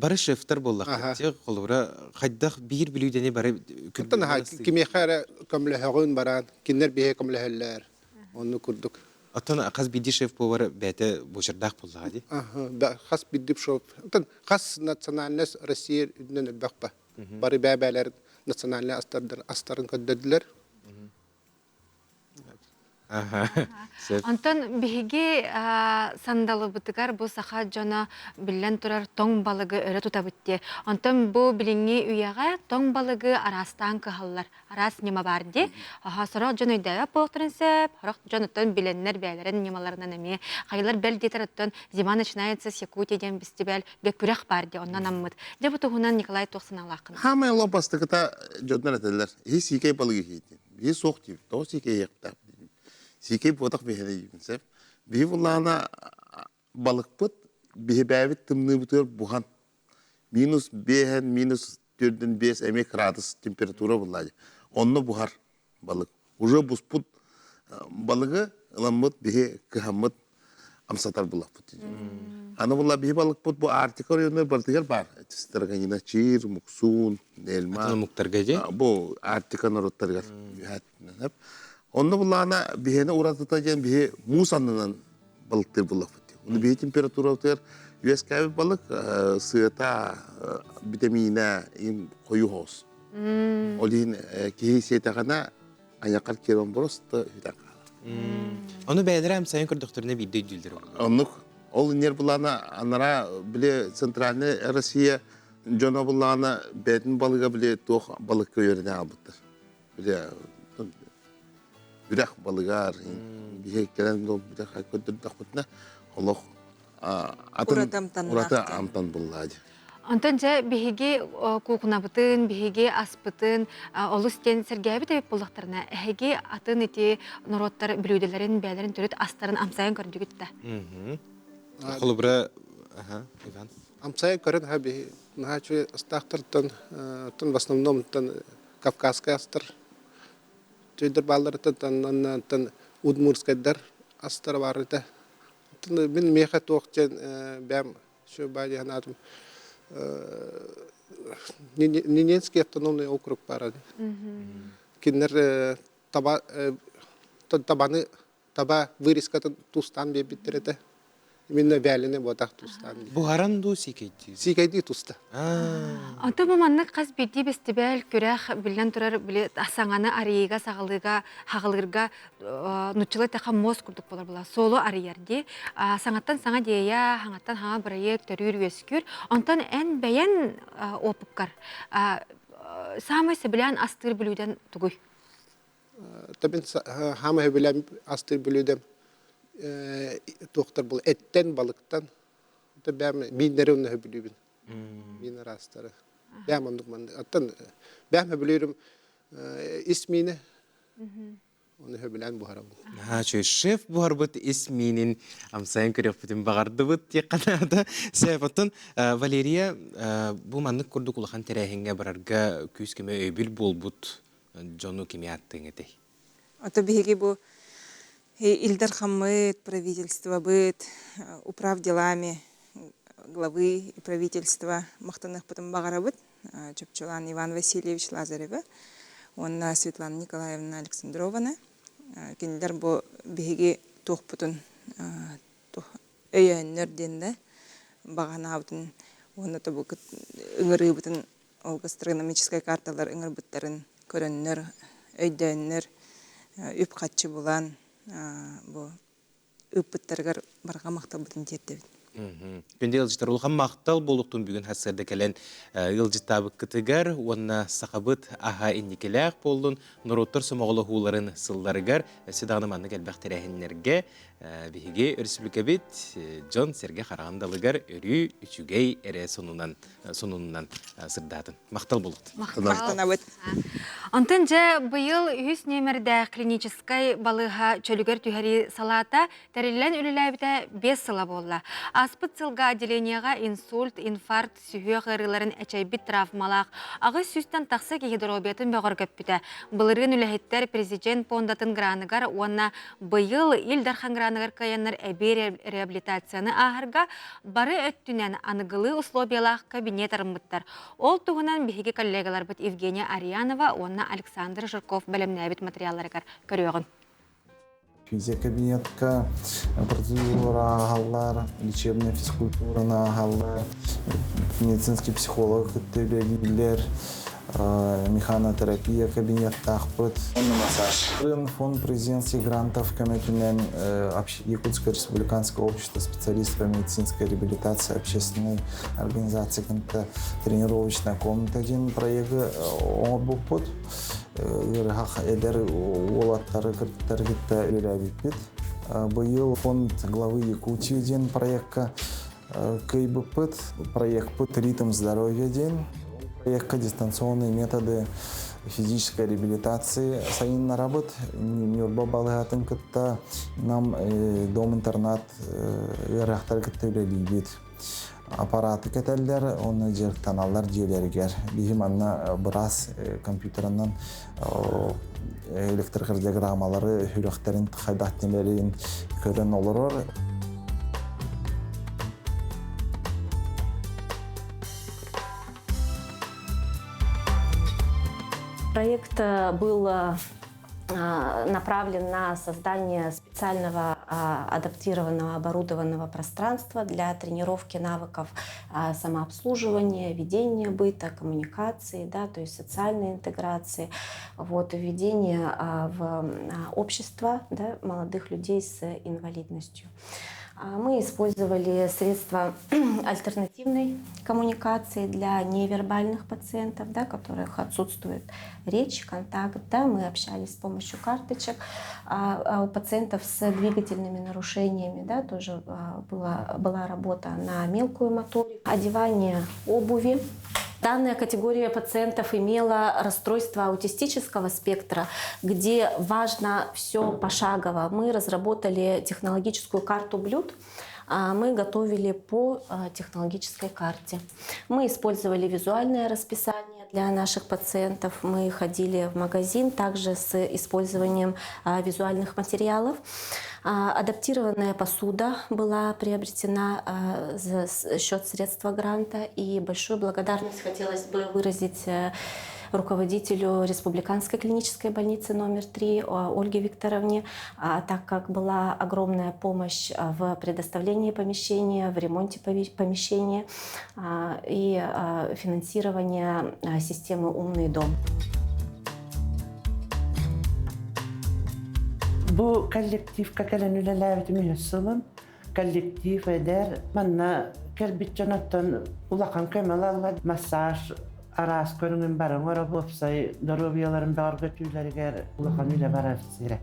Бары шефтар боллақ кетте, қолуыра қайдақ бир білудені бары күрдің. Кеме қайра көміліғын баран, кенер бейе көміліғылар, оны күрдік. Атын қаз биді шеф повары бәті бошырдақ боллаға де? Қаз биді шеф. Қаз национальнес Россия үдінен әлбәқ ба. Бары бәбәлер национальный астарын көддеділер. Онтон биһиги сандалыбытыгар бу саха жона билен турар тоң балыгы өрө тутабытте. Онтон бу билинги уяга тоң балыгы арастан кыһаллар. Арас нема барди. Сорок жон өйдәгә полтырынсеп, хорок жонуттан биленнер бәйләрен немаларынан эме. Кайлар бел детараттан зима начинается с Якутии ден фестиваль бекүрәх барди. Оннан аммыт. Де бу тугунан Николай Тохсын алакын. Хамай лопастыкта жоднар этелер. Сикей балыгы хейти. Соқтив. То сикей яктап. Сикей ботак бехеде юнсеп. Би буллана балыкпыт бебәбит тымны бутыр буган. Минус 5, минус 4-5 эме градус температура буллады. Онны бухар балык. Уже буспут балыгы ламмыт бихе кыхаммыт амсатар булаппыт. Аны булла бихе балыкпыт бу артикор юнер бартыгар бар. Стырганина чир, муксун, элма. Аны муктарга же? Бу артикор роттаргар. Онны буллана бихене уратыта жен бихе мусаннан балыктыр булаппыт. Уны бихе температура тер юэскаби балык сыта витамина им кою хос. Олин кихисиета гана аякар керон просто хитака. Onu бәйләрәм сайын көрдөхтөрне бидде дүлдер. Оннук ол нер булана анара биле центральная Россия жона булана бетин балыга биле тох балык көйөрүнө албыттыр. Биле үрәк балыгар бие келен дол биле көдөрдө кутна Олох урата амтан буллады. Онтон же биһиги кукунабытын, биһиги аспытын, олустен сергәбит деп булдыктарына, эһиги атын ити нороттар билүделерин, бәләрин төрөт астарын амсайын көрдүгүттә. Холубра, Иван. Амсайын көрөн хаби, нахачы астактыртын, тон в основном тон Кавказская астар. Түйдер балларытын, тон Удмурскайдар астар бар ите. Мен меха тоқчен бәм шо бади ханатым. Ненецкий автономный округ парады. Кинер табаны вырезка тустан бебиттерете. Именно бәліне бодақ тустан. Бұғаран ду сикейді? Сикейді туста. Аты маманны қаз беті бестібәл көрәқ білген тұрар біле асаңаны арыйға, хағылырға нұтчылы тәқа моз күрдік болар бұла. Солы арыярди. Саңаттан саңа дея, хаңаттан хаңа бірайек төрір өскүр. Онтан ән бәйен опыққар. Самайсы білен астыр білуден тұғый? Табин хамай білен астыр білуден тоқтар бұл әттен балықтан бейіндері оны өбілуін. Бейіндер астары. Бәм ондық манды. Аттан бәм өбілуірім исмейні оны өбілен бұхара бұл. Шеф бұхар бұд исмейнін амсайын көрек бұтын бағарды бұд тек қанады. Сәйфаттан, Валерия, бұл маңдық көрдік ұлақан тәрәхінге барарға күйіз кеме өбіл бол бұд жону кеме аттың еті. Ата беге бұл Ильдар Хаммыт, правительство быт, управ делами главы и правительства Махтанных потом Багарабыт, Чепчулан Иван Васильевич Лазарева, он Светлана Николаевна Александровна, Кендар бо беги тух потом өйәннер денде Багана бутын, он это бу ыңыры бутын гастрономическая карталар ыңыр буттарын көрөннөр, өйдөннөр, үп катчы булан bu üppütterger barga maqtal butun tiyetdebit. Günde yılcıtar olğan maqtal boluqtun bugün hasarda kelen yılcıtabı kıtıgar, onna saqabıt aha indikeler boldun, nurottar somoğlu huların sıllarıgar, sidanımanlı gelbaq terehinlerge, bihige Respublika bit, John Serge Xarağandalıgar, örü üçügey ere sonundan sırdatın. Maqtal boluqtun. Maqtal. Онтын же бұйыл үз немерді клиническай балыға чөлігер түйәри салата тәрелілен үліләбіті 5 сыла болла. Аспыт сылға отделенияға инсульт, инфаркт, сүйе ғырыларын әчайбіт травмалақ, ағы сүстен тақсы кегедробетін бөғір көппіті. Бұлырын үләхеттер президент пондатын граныгар, онна бұйыл илдархан граныгар каяннар әбе реабилитацияны ағырға бары өттінен анығылы условиялақ кабинет арымыттар. Ол тұғынан бігеге коллегалар бұд Евгения Арианова, онна Александр Жирков бәлемнәбит материалларыгар көріоғын. Физиокабинетка, процедура, галлар, лечебная физкультура на галлар, медицинский психолог, билер, механотерапия кабинеттах пыт. Фонд президентских грантов комитетен Якутское республиканское общество специалистов по медицинской реабилитации общественной организации тренировочная комната один проект обупут. Элер олаттары кыртаргитта үләбит. Быйыл фонд главы Якутии ден проектка КБП, проект «Пыт ритм здоровья» день, проект дистанционные методы физической реабилитации. Сайын нарабыт, нюрба балыгатын кытта нам дом-интернат ырахтар кытта үләлибит. Аппараты кетелдер, оны жерктаналар жерлергер. Бихим анна біраз компьютерынан электрокардиограммалары хүректерин хайдаттемерин көрін олырор. Проект был направлен на создание специального адаптированного оборудованного пространства для тренировки навыков самообслуживания, ведения быта, коммуникации, да, то есть социальной интеграции, введения в общество, да, молодых людей с инвалидностью. Мы использовали средства альтернативной коммуникации для невербальных пациентов, да, у которых отсутствует речь, контакт. Да, мы общались с помощью карточек. У пациентов с двигательными нарушениями, да, тоже была работа на мелкую моторику. Одевание обуви. Данная категория пациентов имела расстройство аутистического спектра, где важно все пошагово. Мы разработали технологическую карту блюд, мы готовили по технологической карте. Мы использовали визуальное расписание для наших пациентов. Мы ходили в магазин также с использованием визуальных материалов. Адаптированная посуда была приобретена за счет средства гранта. И большую благодарность хотелось бы выразить руководителю Республиканской клинической больницы номер 3 Ольге Викторовне, так как была огромная помощь в предоставлении помещения, в ремонте помещения и финансирование системы «Умный дом». Бу коллектив какелен үлеләбит мүйсылын коллектив эдер манна келбитчанаттан улакан кемалалла массаж арас көрүнүн барын ора болсай здоровьяларын барга түйләргә улакан үле барар сире.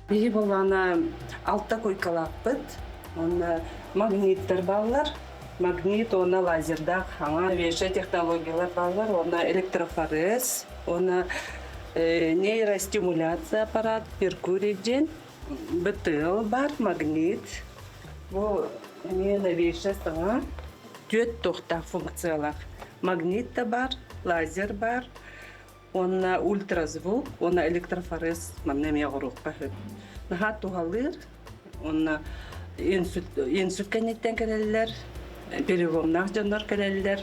Бии болана алта койкалаппыт, онна магниттер баллар, магнит, онна лазерда, аңа веше технологиялар баллар, онна электрофорез, онна нейростимуляция аппарат, Меркурий ден, БТЛ бар, магнит. Бу не новейшая саңа төт тохта функциялар. Магнит та бар, лазер бар, онна ультразвук, онна электрофорез, манна мегурукка хөт. Наха тугалыр, онна инсульт кенеттен келелер, переломнах жандар келелер,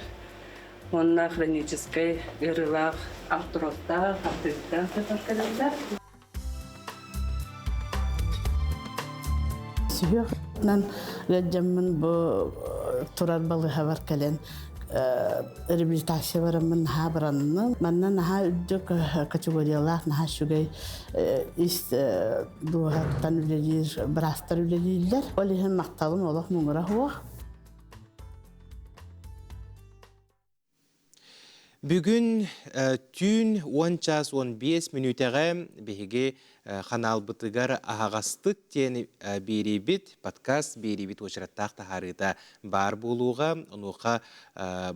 онна хронический ырылах, артроздар, артритар келелер. Сүйөкнан гаджаммын бу турар балы хабар келен реабилитация барамын наха баранны. Манна наха үддік категориялар наха шугай ист дуғаттан үлелер, бірастар үлелерлер. Олихен мақталын олақ мұңыра хуа. Бүгін түн 10 час 15 минутаға беге канал бытыгар ағастык тен беребит, подкаст беребит очыраттақ тахарыта бар болуға, онуға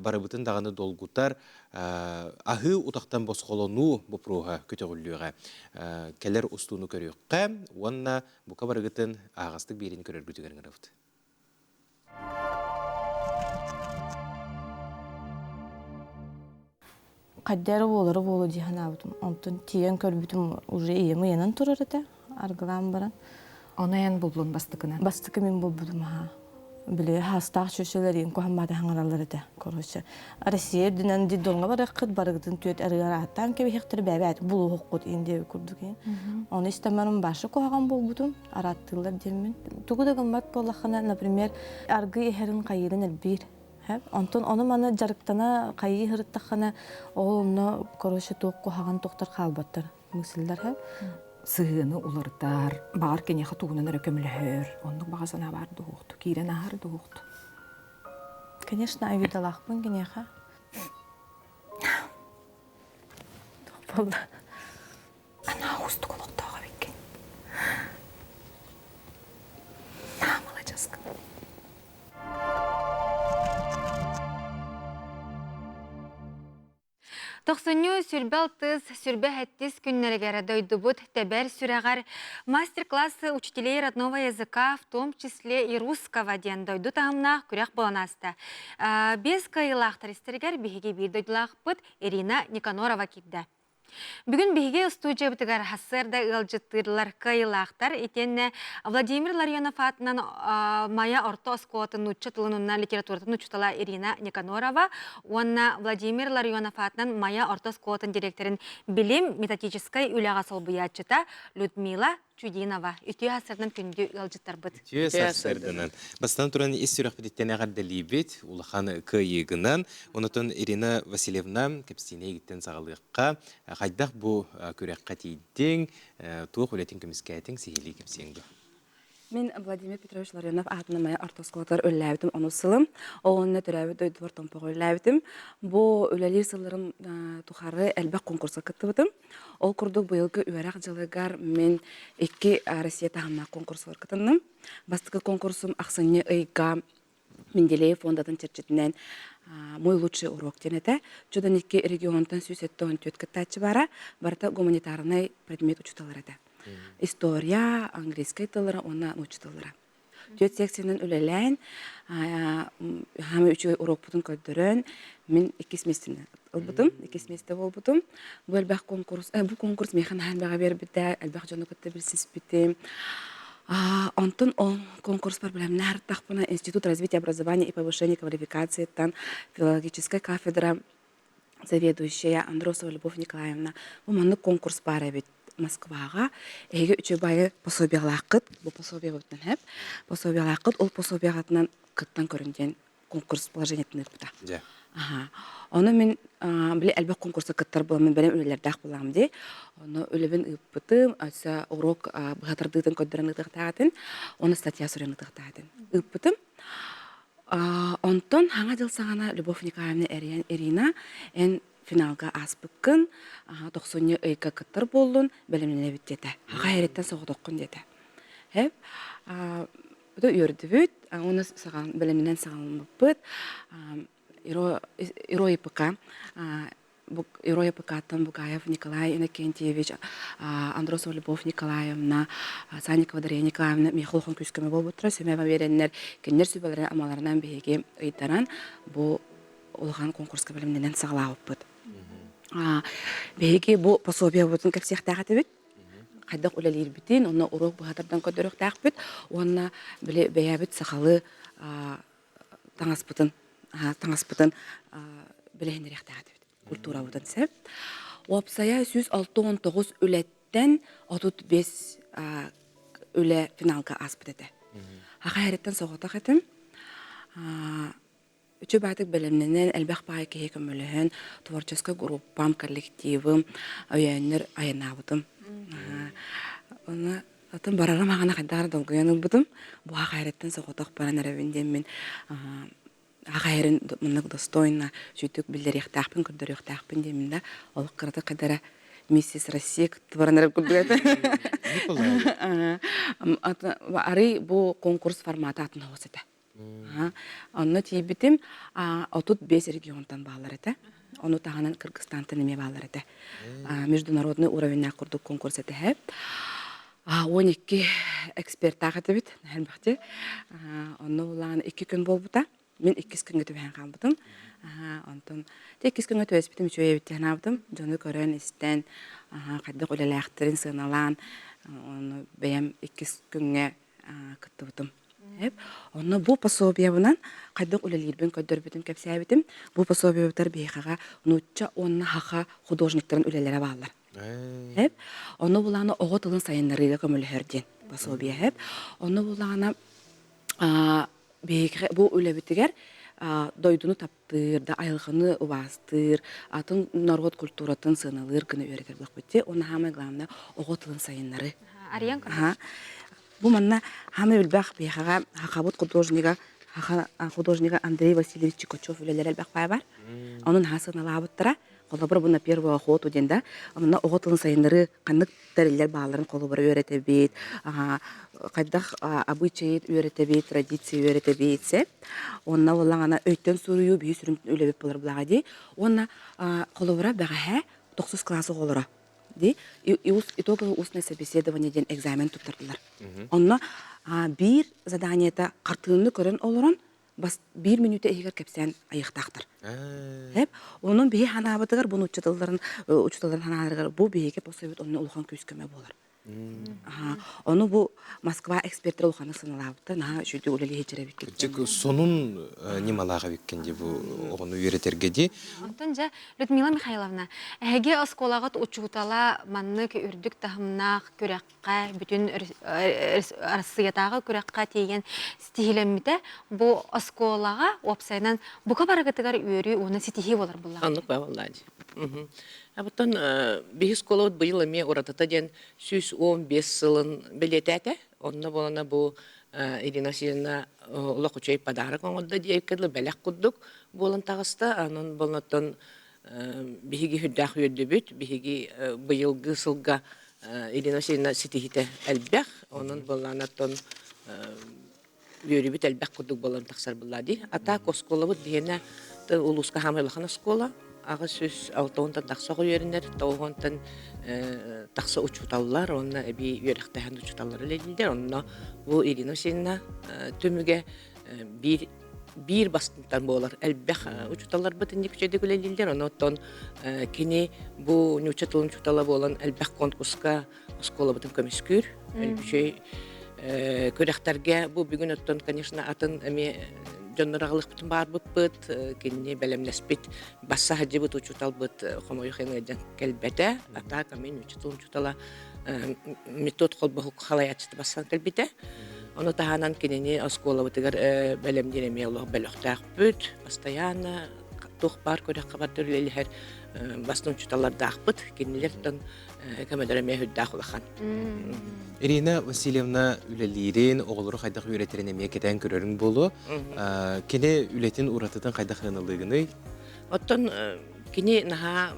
барыбытын дағаны долгутар ағы утақтан босқолону бұпруға көтеғілуға келер ұстуыны көріққа, онна бұқа барығытын ағастык берін көрер күтігерін ғырыфты. Қаддары болу дейін абытым. Онтын тиен көрбітім уже иемі енін тұрыр еті, арғылан баран. Оны ең болуын бастықына? Бастықы мен болбудым, Біле, хастақ шөшелерін көхаммады хаңаралар еті, көргіші. Россия дүнен дедолыңа бар қыд барығытын түйет әрігар аттан кебе хектері бәбі әті бұлу хоққыд ендегі күрдік ең. Оны істемәрім башы көғаған болбудым, араттығылар демін. Тұғы дағын бат болақына, например, арғы ехерін қайырын әлбір. Онтон оны маны жарыктана кайы хырыттахана олно короче тоокку хаган токтор калбаттар. Мысылдар Сыгыны улардар, бар кенеха тугунан рөкөмлөһөр. Оннук багасана бар дуухту, кирен ахар дуухту. Конечно, айвидалахпын кенеха. Болды. Ана усту конуктага беккен. Молодецка. Тоқсыню сүрбел тыз, сүрбе хәттіз күннерегері дойдубут тәбәр сүрәғар мастер-классы учителей родного языка, в том числе и русского ден дойду тағымна күрәк боланасты. Без кайылақтар істергер бігеге бір дойдылақ бұд Ирина Никанорова кидді. Бүгін бігеге студия бітігер хассырда ұлжыттырлар кайылақтар етенне Владимир Ларионов атынан Мая орто оскуатын учетылынына литературатын учетала Ирина Никанорова, онна Владимир Ларионов атынан Мая орто оскуатын директорын билим методической үліға солбыячыта Людмила Чудинова. Үтіе асырдың күнді ұлжыттар бұд. Үтіе асырдынан. Бастан тұран ес сүрек бідеттен ағарда лейбет, улахан күйегінан. Онытын Ирина Васильевна кепстіне егіттен сағалыққа қайдақ бұл көрекқа тейдің, туық өлетін көміскәйтің сейілі кепсеңді. Мен Владимир Петрович Ларионов атына Мая артосколатар өлләбітім оны сылым. Оғынна түрәбі дойдуар томпағы өлләбітім. Бұл өләлер сылырым тұқары әлбәқ конкурса кіттібітім. Ол күрдік бұйылғы үйәрақ жылығар мен 2 Россия тағымна конкурсылар кіттіндім. Бастықы конкурсым ақсыне ұйға Менделеев фондатын черчетінен мой лучший урок денеті. Чудан 2 регионтан сүйсетті 14 кіттачы бара, барта гуманитарный предмет учиталар еді. История, английский тылыра, она учитылыра. Төт секцияның үлеләйін, хамы 3 урок бұтын көддірін, мен 2 местені ұлбытым, 2 месте бол бұтым. Бұл әлбәқ конкурс, бұл конкурс мейхан әлбәға бер біті, әлбәқ жоны көтті білсіз бітім. Онтын ол конкурс бар біләм нәрттақ бұна Институт развития образования и повышения квалификации тан филологическая кафедра заведующая Андросова Любовь Николаевна. Бұл маңны конкурс бар әбет. Москваға, әйге 3 байы пособиялақыт, бұл пособия өттен әп, пособиялақыт, ол пособияғатынан қыттан көрінден конкурс положениетін өтпіта. Оны мен біле әлбәк конкурсы қыттар боламын, бәлем өлелердақ боламын де. Оны өлебін ұппытым, өтсі урок бұғатырдығын көддірін ұтықтағатын, оны статья сұрын ұтықтағатын. Ұппытым. Онтон, хаңа дылсағана Любовь Николаевна Ирина, финалга аспыккын, 90 ыйка кыттыр болдун, бәлемлене біттеті. Аға әреттен соғыдыққын деді. Бұды үйірді бүт, оны бәлемленен сағалым бұт, Ироепыка, Ироепыкаттан Бугаев Николай Иннокентьевич, Андросова Любовь Николаевна, Санникова Дарья Николаевна, Михалохон күскөмі бол бұттыра, сөмәбі веренлер, кеннер сөйбәлерін амаларынан бейге ұйттаран, бұл олған конкурска бәлемленен сағалауып бұд. Бейге бұл пособия бұтын көпсеқ тағаты бүт, қайдақ өлелер бітін, оны урок бұғатардан көдірік тақ бүт, оны бәйә бүт сақалы таңас бұтын білігіндерек тағаты бүт, культура бұтын сәп. Опсая 169 өлеттен 35 өлі финалға ас бұтыды. Аға әреттен соғытақ етім. Үчі бәтік білімненен әлбәқ бай кейі көміліген творческой группам, коллективым, өйәнер айынабытым. Оны атын барарам ағана қайдар долгыян ұлбытым. Бұл ағайреттен соғытақ баран әрәвінден мен ағайрын мұнық достойна жүйтік білдер еқтақпын, күрдер еқтақпын демінде олық қырды қайдара Миссис Россия күтті баран әрәп күрдігеті. Ары бұл конкурс форматы атын оғысыды. Оны тейбітім 35 регионтан бағалар еті. Оны тағанан Кыргызстантан еме бағалар еті. Международный уровенне құрдық конкурс еті әп. 12 эксперт ағыты біт, әлбәқте. Оны олағаны 2 күн бол бұта. Мен 2 күнге төбән қал бұтым. Онтын 2 күнге төбәс бітім, 3 өйебіттен абытым. Жоны көрін істен, қайдық өлеләқтірін сығыналан. Оны бәйім 2 күнге күтті бұтым. Оны бұл пособия бұнан қайдық өлелербен көддір бітім кәпсәй бітім. Бұл пособия бұтар бейхаға ұнытча онына хақа художниктарын өлелері бағалар. Оны бұлағына оғы тылын сайынларыға көмілі пособия. Оны бұлағына бұл өлі бітігер дойдуну таптыр, да айылғаны убастыр, атын наргот культуратын сыналыр гына үйретер булак битти. Оны хамы главное ого тылын сайыннары. Ариан Бу манна хамы билбах бихага хакабут художника Андрей Васильевич Чикачев үлелер элбах бар. Onun hasına labıttıra. Kolabora buna первый охот уденда. Амна охотын сайынları канык дәрелер bağların kolabora öğretebит. Кайдах обычай öğretebит, традиция öğretebitse. Онна олан ана өйттен суруyu бүй сүрүн үлебеп болар булага ди. Онна kolabora бага 9 классы олора. Ди. Итоговое устное собеседование ден экзамен туттардылар. Онна bir заданиета картыны көрөн олорон бас 1 минутта эгер кепсен айыктактыр. Хеп, onun бии ханабытыгар буну учталарын ханаларыгар бу биеге пособет onun улхан көскөмө болар. Onu bu Москва эксперттер улханы сыналабыты, на шүдө үлеле хечеребит кеткен. Чек сонун немалага беккенде бу огону үйретерге ди. Антонжа Людмила Михайловна, эге осколагат учутала маннык үрдүк тахымнак көрөккө бүтүн Россиядагы көрөккө тийген стихилемите бу осколага опсайдан бука барагытыгар үйрү уну стихи болар булла. Аннык ба валлади. Абыттан бихис колот быйыл эме оратата ден 115 жылын билетете. Онна болана бу Ирина Сильевна улак учай подарок оңодда дейкедле белек куддук болан тагыста анын болнаттан бихиги хүддах үйдөбүт бихиги быйылгы сылга Ирина Сильевна ситихите элбек онун боланаттан үйрүбүт элбек куддук болан таксар буллади. Ата косколабыт дегене улуска хамайлахана школа ага сөз алтоонтан такса койөрүнөр тоогонтан такса учуталлар онна эби үйрөктөн учуталлар эледилдер онно бу Ирина Сильевна төмүгө бир бастынтан болар элбех учуталлар бытын күчөдө эледилдер онотон кини бу учуталын учутала болан элбех конкурска школа бытын көмүскүр элбүчөй көрөктөргө бу бүгүн оттон конечно атын эми жоннорағылық бүтін бар бұт, кенне бәлемнәспет басса хаджы бұт учутал бұт қомойы қайыңы кәлбәті, ата камен учутал учутала метод қолбығы қалай ачыты бассан кәлбеті. Оны тағанан кенне оскола бұтығар бәлемдереме олығы бәліқтақ бұт, постоянно тоқ бар көрек қабар түрлелер бастың учуталардақ бұт, кеннелерден көмөдөрөме хүддақ ұлақан. Ирина Васильевна үлелерин оғылыры қайдақ үйретерін әме кетен көрерін болу. Кене үлетін ұратыдың қайдақ ғынылығыны? Оттон кене наға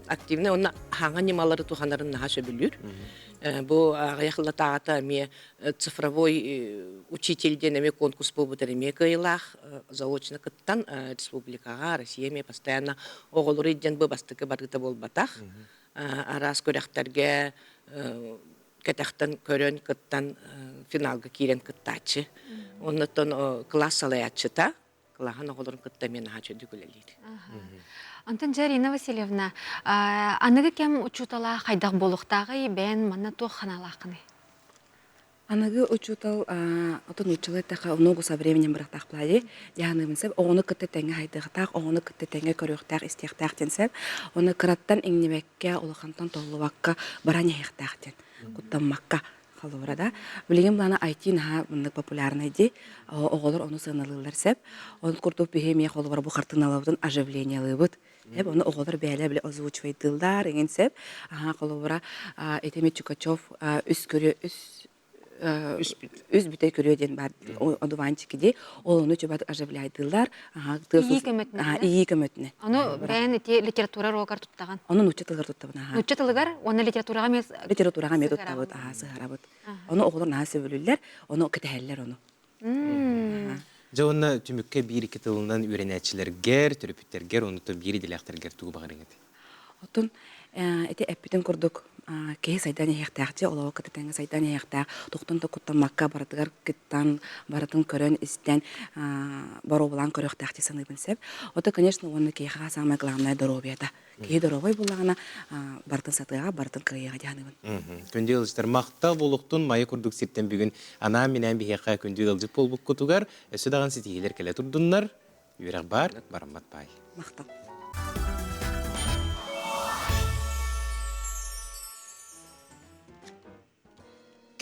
активны, оны хаңа немалары туғанарын наға сөбілір. Бұл ағаяқылы тағата әме цифровой учительден әме конкурс бұл бұтыр әме кайлақ, заочны кыттан республикаға, Россияме постоянно оғылыры иден бұл бастықы барғыта бол батақ. Арас көрәқтерге кәтәқтен көрін кыттан финалға кирен кыттачы. Оннаттан класс алаячыта, клахан оғылырын кытта мен ағачы дүгілелейді. Антон Ирина Васильевна, анығы кәм учутала қайдақ болуқтағы бән манна тоқ ханалақыны? Анығы учутал отын учылы тақа много со временем бірақтақ бұлады. Яғаны мінсіп, оғыны күтті тәңі хайдығытақ, оғыны күтті тәңі көріқтақ, істияқтақ тенсіп, оны қыраттан еңнебекке, олықантан толуаққа баран яқтақ тен. Құттан маққа қалуырада. Білеген бұланы IT наға бұндық популярны еді, оғылыр оны сығынылылар сәп, оны құртып беймей қолуыр бұл қартын алабыдың оживлениялы бұд. Оны оғылыр бәлі білі озвучвайдылдар, еңен сәп, қолуыра Этеме Чукачев үс үз бүтей көрөден бар одуванчикиде, оны чөбат оживляйдылар. Ии көмөтіне. Оны бән литература роғар тұттаған? Оны нучатылғар тұттабын. Нучатылығар, оны литератураға мез? Литератураға мез тұттабыд, сығарабыд. Оны оғылыр нағасы бөлілер, оны кітәлілер оны. Жауынна түмікке бір-екі тылынан үйренәтшілергер, түріпіттергер, оны тұр бері диләқтергер тұғы бағырыңыз. Отын, әте әппетін құрдық. Кей сайдан яқтақчы, олауы кітетенгі сайдан яқтақ, тұқтан тұқтан маққа баратығар кіттан, баратын көрін істен бару болан көріқтақты саны білсеп. Оты, конечно, оны кейхаға самай главная доробияда. Кей доробой болағына баратын сатыға, баратын кірейға дияныгын. Күнде ұлыстар мақта болуқтың майы күрдік септен бүгін ана менен бейеқа күнде ұлжып болбық күтігер, өсі даған сетігелер келе тұрдыңдар, үйрек бар, барамат бай. Мақтал.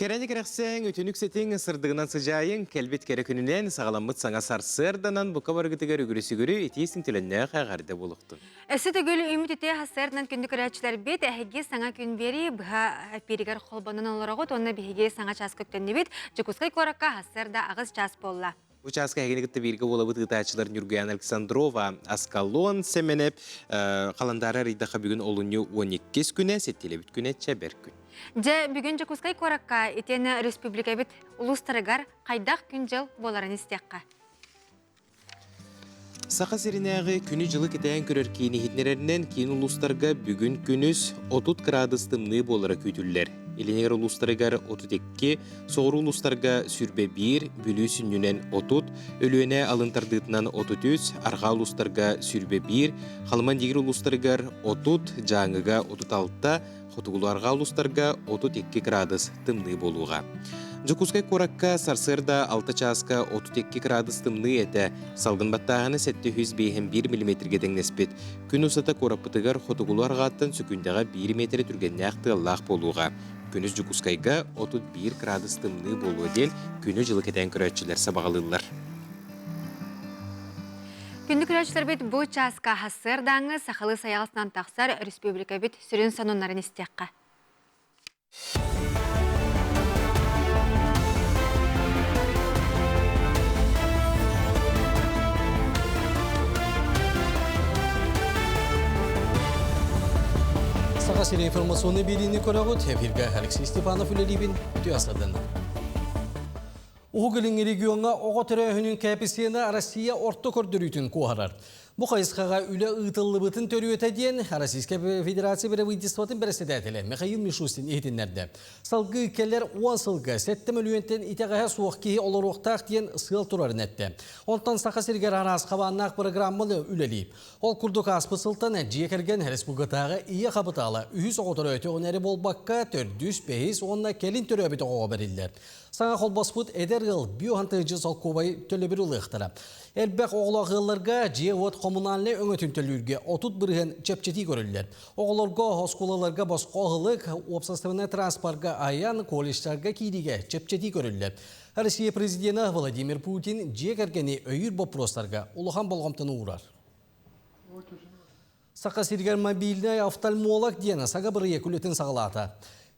Керені керексен өтінік сетің сырдығынан сыжайын, кәлбет кәрі күнінен сағаламыт саңа сарсырданан бұқа барғытығар үгірісі көрі етейсің тілінне қағарды болуқтын. Әсі түгіл үміт ете хасырдан күнді көрәтшілер бет әхеге саңа күн бері бұға перегер қолбанын оларағыт, онына бігеге саңа час көктенді бет, жүкізғай қораққа хасырда ағыз час болла. Участка әгенігітті бергі олабыт ғытачылар Нюргуян Александрова Аскалон сәменеп қаландары рейдаға бүгін олыны 12 күні, сеттелі бүт күні чәбір күн. Жа бүгін жүкізғай қораққа етені республика бет ұлыстарығар қайдақ күн жыл боларын істеққа. Сақа серінәғі күні жылы кетәйін көрер кейіні хитнерерінен кейін ұлыстарға бүгін күніс 30 градыстымны болары көйтілілер. Еленер ұлыстарығар 32, соғыр ұлыстарға сүрбе 1, бүлі сүннінен 30, өліөне алынтардытынан 33, арға ұлыстарға сүрбе 1, қалыман дегір ұлыстарығар 30, жаңыға 36, Хотугуларға ұлыстарға 32 градус тымны болуға. Жүкізгай қораққа сарсырда 6 часқа 32 градус тымны әті, салғын баттағаны 701 мм деңнеспет. Күн ұсата қорапытығар Хотугуларға аттан сүкіндіға 1 метр түргенне ақты Аллах болуға. Күніс жүкізгайға 31 градус тымны болуы дел, күні жылы кетен көрәтшілер сабағалылар. Күнді күрәтшілер бет бұл часқа хасырдаңы сақалы саяғысынан тақсар республика бет сүрін санонларын істеққа. Сақа сері информационный берейіні көрағыт, эфирге Алексей Степанов үлелейбін түйасырдың. Уғылың регионға оға түрі хүнін кәпісені Россия орты көрдірійтін қуарар. Бұл қайысқаға үлі ұйтылы бұтын төрі өтеден Российская Федерация бірі выйдестватын бірісі дәтілі Михаил Мишустин етіндерді. Салғы келер 10 сылғы сәттім өлуентен итеғаға суық кейі олар оқтақ дейін сыл тұрарын әтті. Онтан сақа сергер арас қабаннақ программалы үлелейіп. Ол күрдік аспы сылтан жекерген республикатағы ие қабыталы үйіз оғы түрі өте онәрі болбаққа 400-500 онына келін түрі өбіті оға берілдер. Саңа қолбаспыт әдер ғыл биохантыжы салқобай төлі бір ұлықтыра. Әлбәқ оғылағыларға жеғыт коммуналны өңөтін төлірге отут бірген чепчети көрілдер. Оғыларға, осколаларға басқоғылық, обсаставына транспарға аян, колледждарға кейдеге чепчети көрілдер. Россия президенті Владимир Путин жекергені өйір бопростарға ұлыған болғамтыны ұрар. Сақа сиргер мобильный офтальмолог дені саға бірге күлетін сағылата.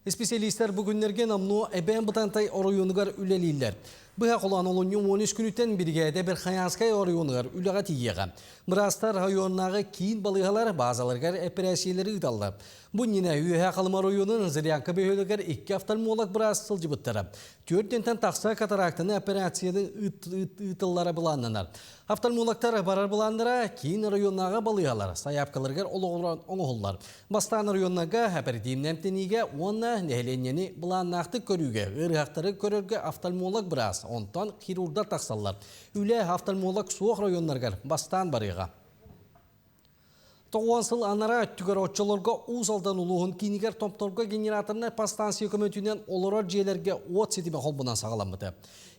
Специалистер бүгінлерге намну әбән бұтантай орайонығар үлелейлер. Бұға қолан олыны 13 күніттен біргеде бір қаянскай орайонығар үліға тиеға. Мұрастар районнағы кейін балығалар базаларғар операциялары ұдалды. Бұл нені үйе қалым орайонын зырянқы бөйлігер 2 офтальмолог біраз сылжы бұттыры. 4-тен тақса катарактыны операцияны ұтыллары бұланынар. Офтальмологтар барар бұландыра кейін районнаға балығалар, саяпқаларғар оңығылар. Бастан районнаға оперативнәмтенеге онына нәйленені бұланнақты көріге, ғырғақтары көрерге офтальмолог біраз, онтан хирурдар тақсалар. Үлі офтальмолог суық районнарғар бастан барыға. 9 сыл анара өттігер отчыларға ұзалдан ұлығын кейінігер томторға генераторына пастанция көмөтінен оларар жиелерге от сетіме қолбынан сағаламыды.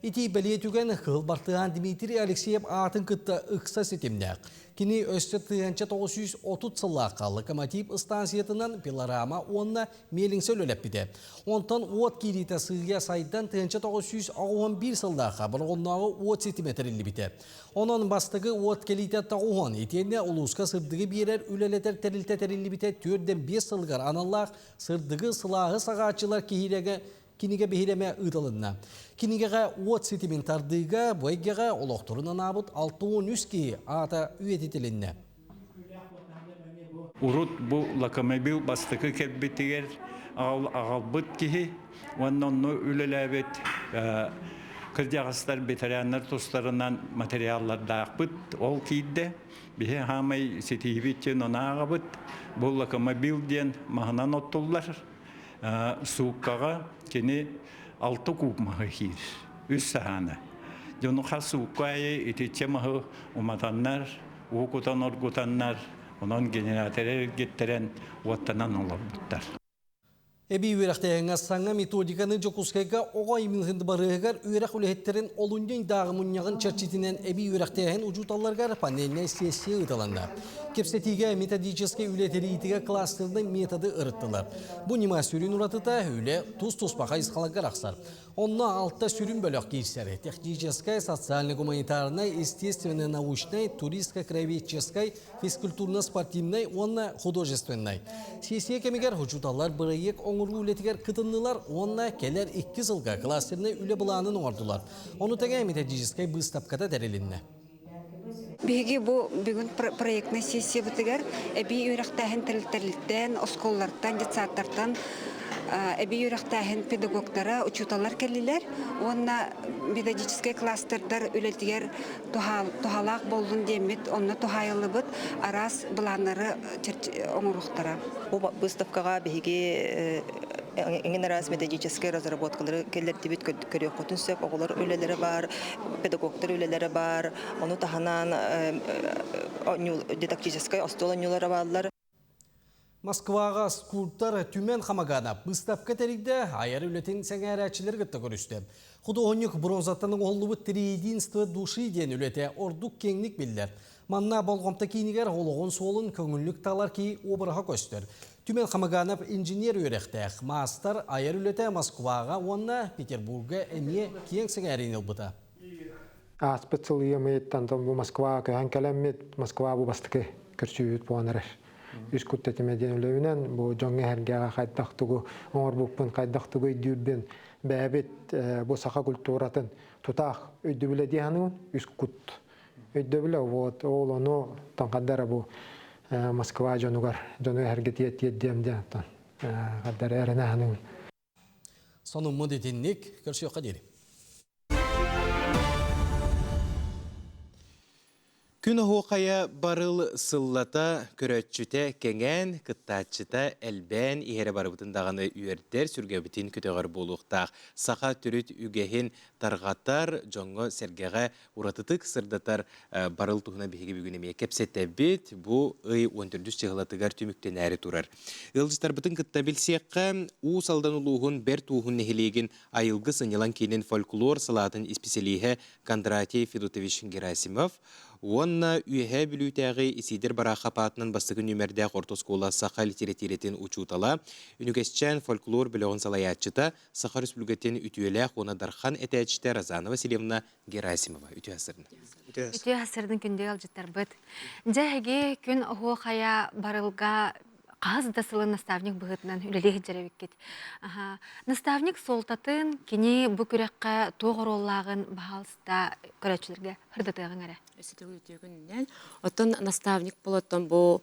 Ити бәлетуген қыл бартыған Дмитрий Алексеев атын күтті ұқса сетімнәк. Кені өсті 1930 сыллаққа локомотив станциятынан пилорама онына меліңсел өліп біді. Онтан от керейті сығия сайдан 1911 сыллаққа бір оннағы от сетиметрілі біді. Onun bastığı от келейті тағуған етенне ұлысқа сырдығы берер үлелетер тәрілті біті 4-5 сылғар аналлақ сырдығы сылағы сағатчылар кинеге бейреме ұдалынна. Кинегеға от сетімен тардыға бойгеға олықтырынан абыт 6-13 ки ата үйететілінне. Урут бұл локомобил бастықы кәлбеттігер ағалбыт кейі, оннан үлеләбет Кырдағыстар ветерандар тостарынан материаллар дақпыт, ол кейді. Бе хамай сетейбеттен она ағабыт. Бұл локомобил ден мағынан оттылар. Суыққаға кені 6 куб мағы кейір. Үс сағаны. Жонуға суыққа айы ететче мағы уматаннар, уқутан орғутаннар, онан генераторер кеттерен уаттанан олар бұттар. Эби үйрәқтәйіңа саңа методиканы жокускайга оғай милхінді барығығар үйрәқ үләхеттерін олунден дағы мұнияғын чарчитінен эби үйрәқтәйін ұжуталларғар панельная сессия ұталанды. Кепсетиге методический үләтериетіге кластердің методы ұрыттылар. Бұ нима сүрін ұратыта үлә тұс-тұспаға изқалағар ақсар. Онна алтта сүрін бөлік кейсері. Техническая, социально-гуманитарная, естественно-научная, туристско-краеведческая, физкультурно-спортивная, онна художественная. Сессия кемегер ұжуталлар бұрайек оңырғы үлетігер кытыннылар, онна келер 2 жылға кластеріне үле бұланын оңырдылар. Оны тәге методическай бұстапқада дәрелінне. Биги бу бүгүн проектный сессия бутыгар эби үйрәктәһен тилтерликтен, осколлардан, детсаттардан эби үйрәктәһен педагогтара учуталар келилер. Онна методический кластердар үлетигер тухалак болдун демет, онна тухайылыбыт арас буланнары оңуруктара. Бу выставкага биги эңен раз методическая разработкалары келлертибит көрөкөтүн сөп оголор үлелери бар, педагогтар үлелери бар, ону таханан дидактическая остол нюлары баллар. Москваға скульптор Түмен Хамагана бұстапқа тәрігді айар үлетін сәңәрәтшілер күтті көрісті. Құды оңық бронзаттының олығы триединство души ден үлеті ордық кеңлік білдер. Манна болғымта кейінігер олығын солын көңілік талар кей обыраға көстір. Түмен Хамаганов инженер өректәк. Мастар айар үлеті Москваға, онна Петербурга әне кең сәңәрін ұлбыта. Аспыцылы еттантан бұл Москва көйін кәлеммет Москва бұл бастықы көрсүйет боланырыр. Үз күттетімеден өлеуінен бұл жоңғы әргеға қайдақтығы, оңыр бұппын қайдақтығы үйдюрбен бәбет бұл сақа культуратын тұтақ өйді біле дейханығын үз күт. Өйді біле ол оны таңқаддары бұл Москва жонуғар, жоңғы әрге тиет-тиет-демде қаддары әріне ханығын. Соның мұдетіннік көрсіоққа дейін. Күн хоқая барыл сыллата көрөтчүте кеңен, кыттачыта әлбән иһере барыбытын дағаны үйердер сүргебітін күтеғар болуқтақ. Сақа түріт үгехін тарғатар, жоңғы сәргеға уратытык сырдатар барыл туғына бейге бүгінеме кепсетті бет, бұл үй 14 чығылатыгар түміктен әрі тұрар. Илжыстар бұтын кытта білсеққа, у салдан ұлуғын бәр туғын нехелеген айылғы сынелан кейінен фольклор салатын испеселиhe Кондратий Федотович Герасимов, Онна үйе білуйтәғі исидер барақа патынан бастығы нөмердәқ ортоскола сақа литератиретін учутала, үнігесчен фольклор біліғын салаятчыта Сақа Республикатын ütüеләқ оны дархан әтәчті Разана Васильевна Герасимова. Үті асырын. Үті асырдың күнде алжыттар бұд. Жәге күн оғы қая барылға қағыз дасылы наставник бұғытынан үлелегі жарабек кет. Наставник солтатын кені бұ күрекқа тоғыр олағын бағалыста көрәтшілерге хырдатығын әрі. Отон наставник болоттон бу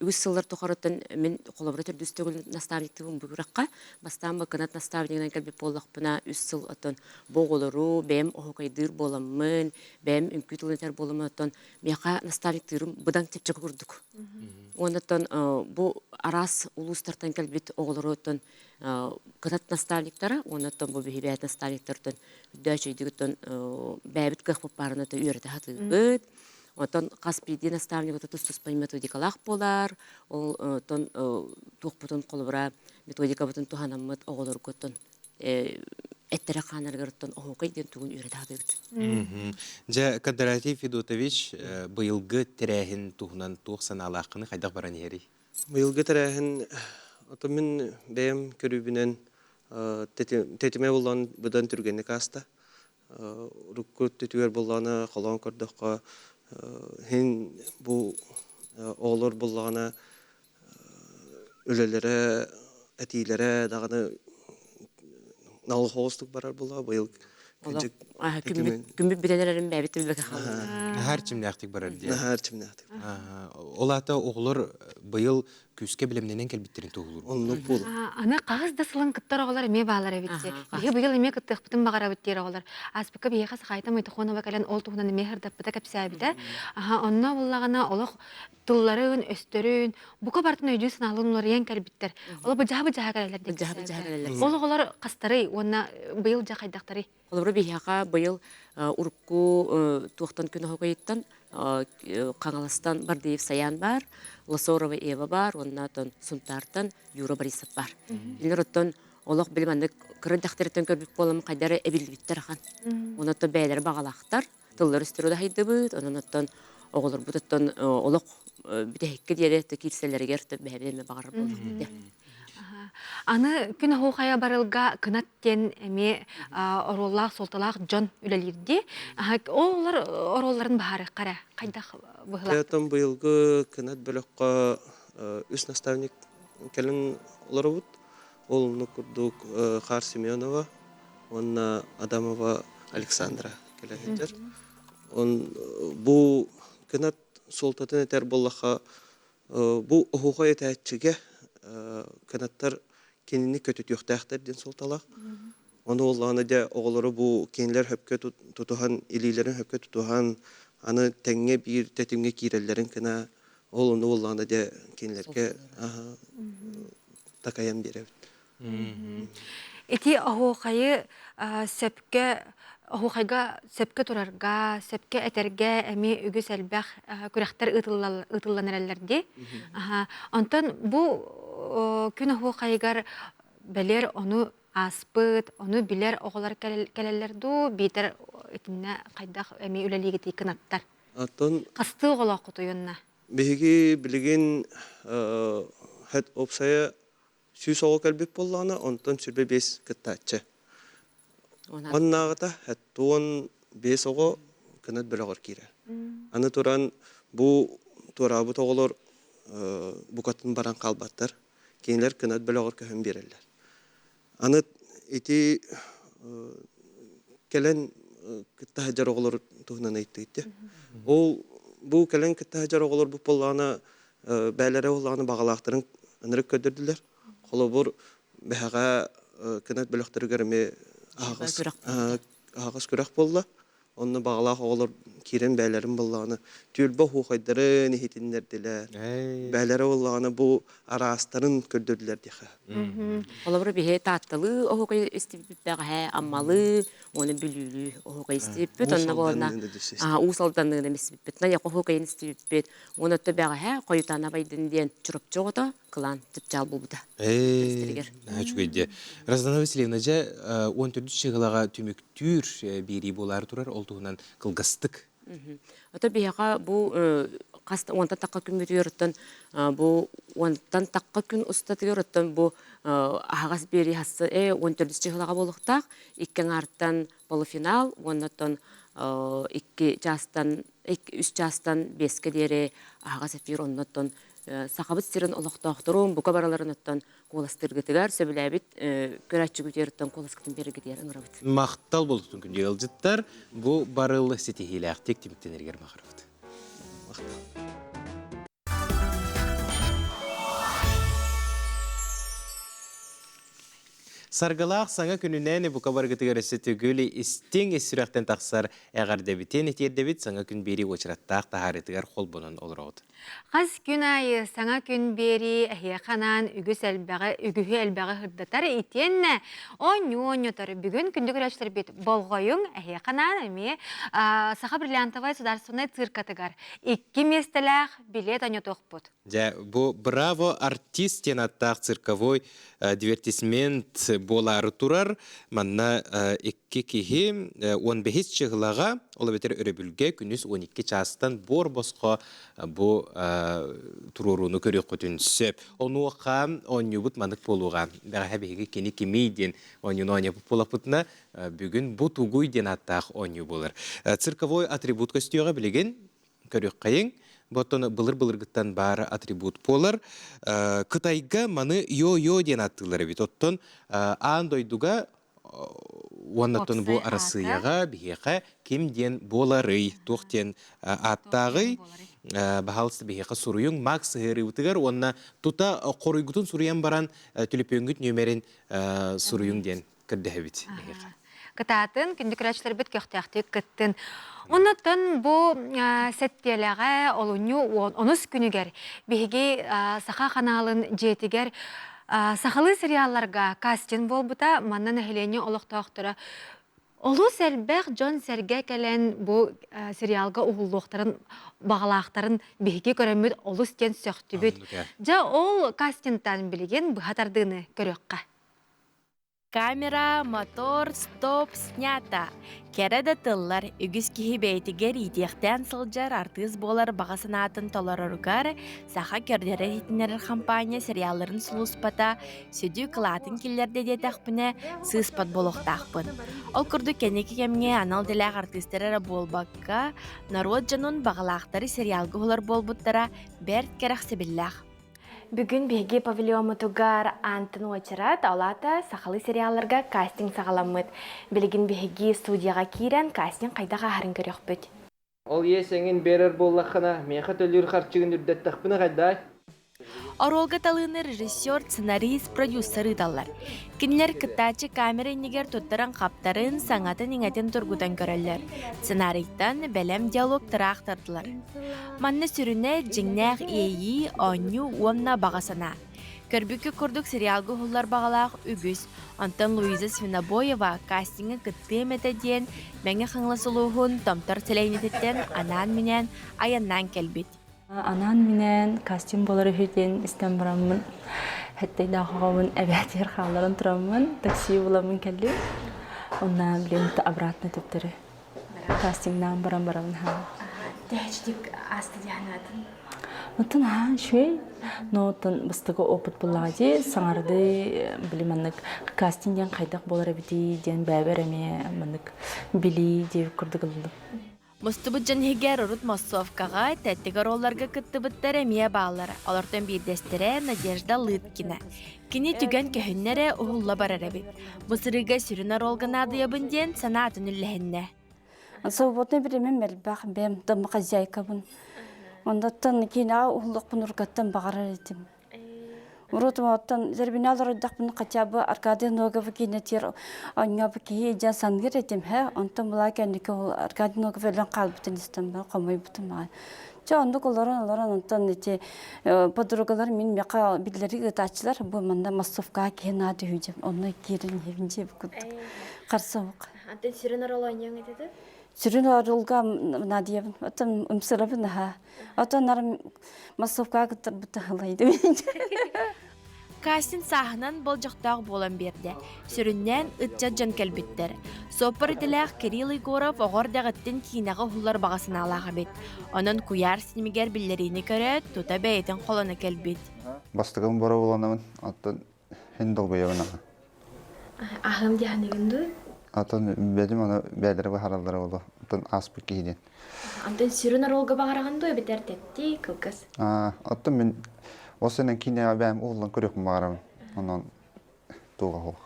үз сыллар тухарытын мен коллаборатор дүстөгүл наставниктигин бугуракка бастан канат наставнигинен келбеп боллакпына үз сыл отон боголору бем охокайдыр боламмын бем үнкүтүлөнтер боламмын отон мияка наставниктигим будан тепчек курдук. Онотон бу арас улустартан келбет оголору отон канат наставниктара онотон бу бихибет наставниктартан дөчөйдүгүтөн бәбит кыхпып барыны үйрөтө хатыбыт. Отон Каспийди наставник тустуспай методикалах болар, отон тухпутун колбура методика бутун туханаммыт оголор көттөн эттере ханаргырттан охокай ден тугун үйрөтө хатыбыт. Жа Кондратий Федотович быйылгы тирәһин тухнан тух саналакыны кайдак баран ери? Быйылгы тирәһин отон мен бем көрүбүнөн тетиме болгон будан түргенне каста. Руккут түгөр болгоны колон көрдөккө Хин бу олор буллагана өлелере, әтилере даганы налхостук барар була быйыл. Күмбү бирелерин бәбит билбек халы. Һәр чимнәктик барар ди. Һәр чимнәктик. Олата оглор быйыл күскә билемнән келбиттерин тугылыр. Онлык бул. Аны кагыз да сылын кыттар оголар эме баалар битти. Бие быйыл эме кыттык бутын багара биттер оголар. Аспыка бие хас кайта мыйтыхона бакалан ол тугунан эме хырдап бата капсабита. Онна буллагана олох тылларын өстөрүн бука бартын өйдү сыналынлар ян келбиттер. Ол бу жабы жагалар деп. Жабы жагалар. Ол оголар кастары онна быйыл жакайдактары. Олар бияка быйыл урукку туактан күнө хокайттан Қаңаластан Бардеев Саян бар, Лосорова Ева бар, оннан Сунтартан Юра Борисов бар. Билер оттон олық білмәнді кырдақтырыттан көрбік болам қайдары әбілбіттер ақан. Оннан бәйлер бағалақтар, тыллар үстірі да хайды бұд, оннан оғылыр бұд, оттон олық бүтәхекке дере кирселерге әрті бәйбеме бағарыр болды. Аны күн хоқая барылга кынаттен эме ороллах солталах жон үлелирди. Олар оролларын баары қара қайдақ бұғылақ? Тәтім бұйылғы кынат бөліққа үс наставник кәлін олары бұд. Олыны күрдік Қар Семенова, онна Адамова Александра кәлігендер. Бұл кынат солтатын әтер болаққа бұл оғуға етәтчіге канаттар кенini kötü yoxtaqtar den soltalaq. Onu ollağına da oğulları bu kendiler höpkö tutuhan, ililerin höpkö tutuhan, anı tenge bir tetimge kirellerin kına onu ollağına da kendilerge takayan bir evet. Ити оғуқайы оғуқайға сөпке тұрарға, сөпке әтерге әме үгіз әлбәқ күрәқтар ұтыллан әрәлерді. Онтан бұл күн оғуқайығар бәлер оны аспыт, оны білер оғылар кәлелерді бейтер етіне қайдақ әме үләлігі тейкін аттар. Қасты оғылақ құтойынна? Беге білген әт опсая сүйс оғы кәлбек болғаны, онтан сүрбе бес кіттатчы. Оннағыта әттуын бес оғы кінат бір оғыр кейрі. Аны тұран бұл тұрабы тоғылыр бұқатын баран қалбаттар. Кейінлер кінат бір оғыр көхін берелер. Аны еті кәлін кітті хәджар оғылыр тұғынан айтты етті. Бұл кәлін кітті хәджар оғылыр бұл болғаны бәлері олғаны бағалақтырын ынырық көдірділер. Қолы бұр бәға кінат бөліқтірі көріме ағыз күрәк болды. Оны бағалақ оғылыр керен бәлерін болғаны. Түлбі хуқайдары нехетіндерділер. Бәлері олғаны бұл арастарын көрдірділер деқі. Қолы бұр бейе таттылы оғықай істепіп бәға аммалы, оны бүлілі оғықай істепіп, онына болына ұсалдандығын емесіп бет. Наяқ оғықайын істепіп бет. Оны өтті бәға қойытана байдың ден жүріп жоғыда, қылан түп жал бұлбыда. Раздана Васильевна, 14 шығылаға түміктүр бері болар тұрар, ол тұғынан қылғастық. Ота бияға бұл онтан таққа күн бөті өріттен, бұл онтан таққа күн ұстаты өріттен, бұл ағас бері хасы 14 шығылаға болықтақ, ikкен арттан полуфинал, оннаттан 2 жастан 5-ке дері ағас әфир оннаттан сақабыт сирен олықтақтыруын, бұқа бараларын өттен қоластырғытығар, сөбіләбіт көрәтші күтеріттен қоласқытын бері кетер ұңырабыт. Мақтал болдықтың күнде елжіттар, бұл барылы сетихилі ақтек теміктен ергер мағырабыт. Мақтал. Сарғалақ саңа күнінен бұқа барғытығыр өсі түгілі істен есірақтен тақсар әғардебітен етердебіт саңа күн бері очыраттақ тағарытығар қол бұнын олыр оғыды. Қаз күн айы саңа күн бері әхияқанан үгіхі әлбәғі ғырдатар етенне он-он-отары бүгін күнді көрәштір бет болғойың әхияқанан әме Саха Бриллиантовай сударсыны циркатығар. 2 местеләқ билет анетоқ бұд. Бұл браво артист тенаттақ цирковой дивертисмент болары тұрар. Манна 2 кеге 15 шығылаға олы бетер өребілге күніз 12 частан бор босқа бұл тұруруны көрек көтінсіп. Оны оқам оны бұт мандық болуға. Бәға әбеге кені кемейден оны бұт болапытына бүгін бұт ұғойден аттақ оны болыр. Цирковой атрибут көстеуға білеген көрек қайың. Бұттаны бұлыр-бұлырғыттан бары атрибут болар. Қытайға маны йо-йо ден аттылары бет. Оттан андойдуға уаннаттан бұл арасыяға бігеға кемден болары тоқтен аттағы бағалысты бігеға сұруың мақ сығыры ұтығар. Онна тұта қорыйгутын сұруян баран түліпенгіт нөмерін сұруың ден кірді әбет. Кытатын, күндік рәчілер бет көқтіяқты күттін. Оннаттан бұл сәттеліға олуну 10 күнігер. Беге Саха қаналын жетігер. Сақалы сериалларға кастинг бол бұта, маннан әхілене олықтақтыра Олус әлбәқ Джон Серге кәлән бұл сериалға уғылуқтарын, бағалақтарын бейге көрәмет олус кен сөқті бүт. Жа ол кастингтан білеген бұхатардығыны көріққа. Камера, мотор, стоп, снята. Кереда тыллар, үгіз кихи бәйтігер идеқтен сылжар артыз болар бағасынатын толарырғар, саха көрдері хитінер компания сериаларын сұлыспата, сөді қылатын келлерде детақпіне сыспат болуқтақпын. Ол күрді кенекі кемге анал діләқ артыстырары болбаққа, народ жанын бағалақтары сериалғы олар болбуттара бәрт керақсы білләқ. Бүгін беге павильомутугар антын очырат, алата сақалы сериалларға кастинг сағаламыд. Білігін беге студияға кейрен кастинг қайдаға арын көрек бүд. Ол есеңін берер боллақына, меха төлір қарчығын үрдеттіқпіні қайдай? Оролга талыны режиссер, сценарист, продюсеры далар. Кинлер кытачы камера инегер туттаран қаптарын саңатын иңетін тургудан көрелер. Сценарийтан бәлем диалог тырақтардылар. Манны сүріне жіңнәқ ейі, оню, онна бағасана. Көрбікі күрдік сериалғы ғылар бағалақ үгіз. Антон Луиза Свинобоева кастингі күттеметі ден, мәңі қыңласылуғын томтар тілейнететтен анан менен аяннан кәлбет. Анан менен костюм болары хүйтен істен бұрамын. Хәттей дағауын әбәтер қаларын тұрамын. Такси боламын кәлі. Онна білен обратно түптірі. Кастингнан барам-барамын ха. Дәчдік асты дияңатын? Нотын ха, шөй. Нотын бұстығы опыт бұлағади. Саңарды біліманнық кастингден қайдақ болары біді ден бәбір әме маннық білі деп күрдігілді. Мұстыбыт жанхегер ұрыт Мосовкаға тәттігер оларға күттібіттері мия бағалары. Олардың бірдестері Надежда Лыткина. Кені түген көхіннері ұғылла барары бит. Мұсырыға сүрінар олғын адыябын ден санатын үлләхінне. Соботны біремен мәлбақ бәм дымға зайкабын. Ондаттан кейін ұғылық бұн ұрғаттан бағарар етім. Уротом оттан зербиналар дақпын қатябы Аркадий Ноговы кейнетер оңабы кейі жан сангер етім. Онтан бұла кәндікі ол Аркадий Ноговы әлін қалбытын істен бәл қомай бұтын маған. Жа ондық оларын онтан ете подругалар мен меқа білдері ғытачылар бұл манда Мосовка кейін ады үйдем. Оны керін евінже бүкілді. Қарсы оқ. Антын сүрінар ол ойнияң етеді? Сүрін орылға надиябын. Оттан ұмсырабын ха. Оттан нарым Мосовка ғыттыр бұты ғылайды. Кастинг сахынан бол жоқтағы болан берді. Сүріннен үтчат жан кәлбеттер. Сопыр діләқ Кирилл Егоров оғырдағыттен кейінағы ғулар бағасын алаға бет. Оның куяр синемегер білдерейні көрі тұта бәйетін қоланы кәлбет. Бастығым бора боланамын, аттан хендол бәйабын аға. Ағым дейін егінді? Аттан бәдім аны бәдірі бағаралдары олы, аттан аспы кейден. Антын сүрінар олға бағарағанды өбетер тәтті күлкіз? Аттан мен осының кейіне бәйім ұғылын көрекім бағарамын, онан туға ол.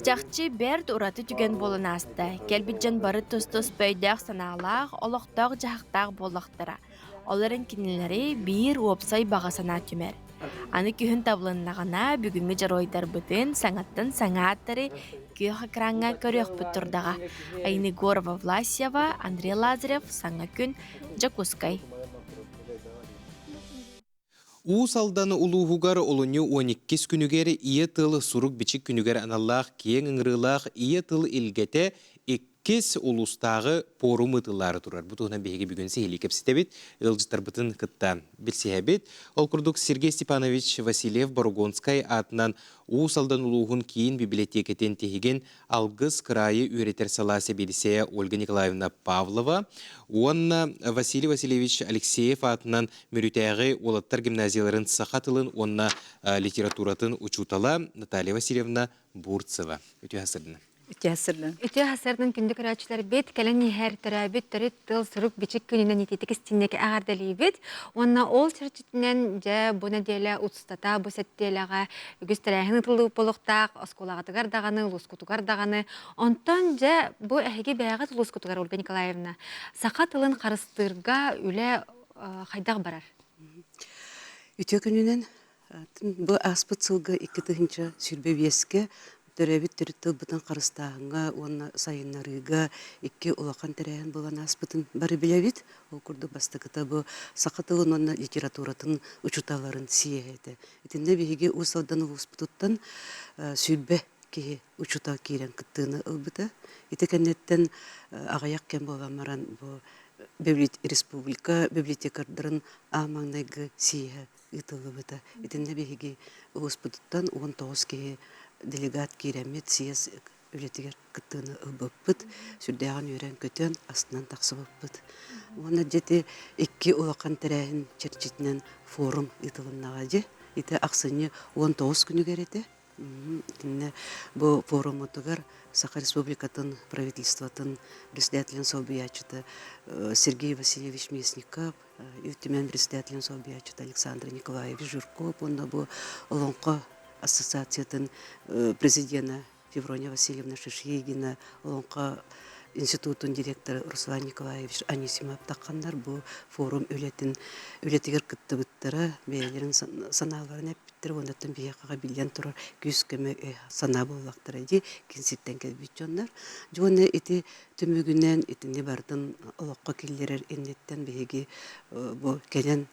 Жақчы бәрд ұраты түген болын асты. Кәлбіджен бары тұс-тұс бөйдәқ саналақ, олықтақ жақтақ болықтыра. Оларын кенелері бір опсай бағасана түмер. Аны күйін таблыннағына бүгінгі жаройдар бұтын саңаттың саңаттары күйіға қыраңға көрек бұттырдаға. Айны Горова Власьева, Андрей Лазарев, саңа күн, Джакускай. Уус алданы улуғугар олыны 12 күнігер ие тыл сұрук бичік күнігер аналлақ кең ыңырылақ ие тыл илгете кес улустағы порум ытылары тұрар. Бұтығынан бейге бүгін сейлі кепсетебет, ылжытар бұтын қытта білсеәбет. Ол күрдік Сергей Степанович Василев Боргонскай атынан уусалдан улуғын кейін библиотекетен тегеген алғыз қырайы үйретер саласы белісея Ольга Николаевна Павлова. Онна Василий Васильевич Алексеев атынан мөрітәғі олаттар гимназияларын сақатылын, онна литературатын учутала Наталья Васильевна Бурцева. Өте хасырдың. Үті хасырдың күнді көрәтшілер бет, кәлін ехер түрәбет, түрі тыл сұрық бічік күнінен ететік істіннекі ағардалы бет. Онна ол сұрчетінен жа бұна дейлі ұтыстата, бұл сәттеліға үгіз түрәхін ұтылы болуқтақ, осколағатығар дағаны, лұскутығар дағаны. Онтан жа бұл әхеге бәяға лұскутығар Ольга Николаевна. Сақа тылын қарыстырға үлі қайдақ барар? Үті күнінен бұл аспыт сылғы 2-тігінші сүрбе беске Төрәбит түрітті бұтын қарыстағыңа, оны сайынларыға, екі олақан тәрәйін болған аспытын бары біләбет. Ол күрді бастықыта бұл сақатылын оны литературатын ұчуталарын сие әді. Етінде бейге ұсалдан ұлыспытыттан сүрбе киһи учута киирен кыттыыны ылбыта. Ити кеннеттен агаяк кен болбамаран бу республика библиотекардарын амаңнайгы сиэһэ ытылыбыта. Итинне биһиги уоспутуттан 19 киһи делегат кииреммит сиэс үлетигер кыттыыны ылбыппыт, сүрдäҕин үөрэн көтөн астынан тахсыбыппыт. Уонна жети 2 улакан терээһин черчитинен форум ытылыннага же. Ите аксыны 19 күнүгерете. Бу форумутугар Саха Республикатын правительствотын председателен Собиячыта Сергей Васильевич Мясников, Ютимен председателен Собиячыта Александр Николаевич Журков, онда бу Олонко ассоциациятын президента Феврония Васильевна Шишегина, Олонко институтун директору Руслан Николаевич Анисимов таққандар бу форум үлетигер кыттыбыттары бейлерин санааларын эппиттер ондаттан бияқаға билен турар күз көмө сана боллактар эди кинситтен келбитчондар жоны ити түмүгүнен итинде бардын олокко киллерер эннеттен беги бу келен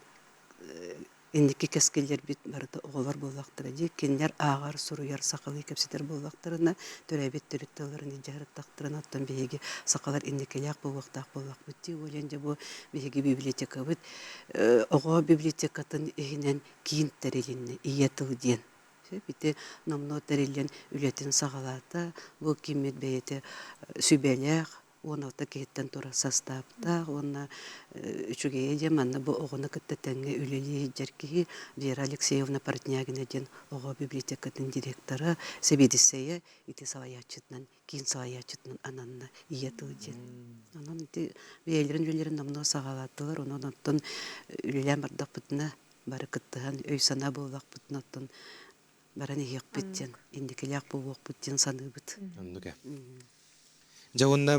Инники кескелер бит барыта оголар боллактыр эди кеннер агар суруяр сакалы кепситер боллактырына төрөбет төрөттөлөрүн жарыттактырына оттон беги сакалар инникелек боллактак битти оленде бу беги библиотека бит ого библиотекатын игинен кийин терелинне иетыл ден бите номно терелен үлетин сагалата бу кимет бейте сүбелек Онавта кеттен тура составта, онна үчүгее де манна бу оғыны кыттатенге үлели жеркихи Вера Алексеевна Портнягина ден оға библиотекатын директора Себедисея ити саваячытынан, кейін саваячытынан ананна иетыл ден. Онан ити бейлерин намно сағалатылар, онан оттон үлелен бардақ бұтына бары кыттыған өй сана болақ бұтына оттон бараны еқ бүттен, индекелек болуақ бүттен саны бүт. Жауынна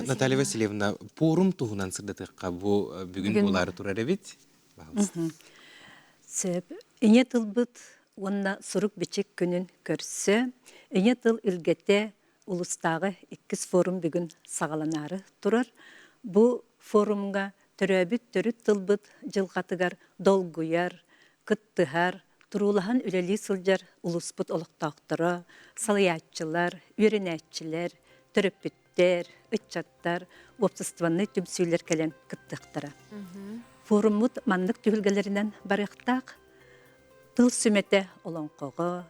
Наталья Васильевна, форум туғынан сырдатыққа бұл бүгін болары тұрар әбет? Сөп, ине тыл бұд, онна сұрук бічек күнін көрсі, ине тыл үлгетте ұлыстағы 2 форум бүгін сағаланары тұрар. Бұл форумға түрәбіт түріт тыл бұд жылғатығар долгуяр, кыттығар, тұрулахан үлелі сылжар ұлыспыт олықтақтыры, салаятчылар, үйренәтчілер, төрөппүттер, ытчаттар, обществоны түмсүйлер келен кыттықтыра. Форумут мандык түгілгелерінен барықтақ, тыл сүмете олонқоғы,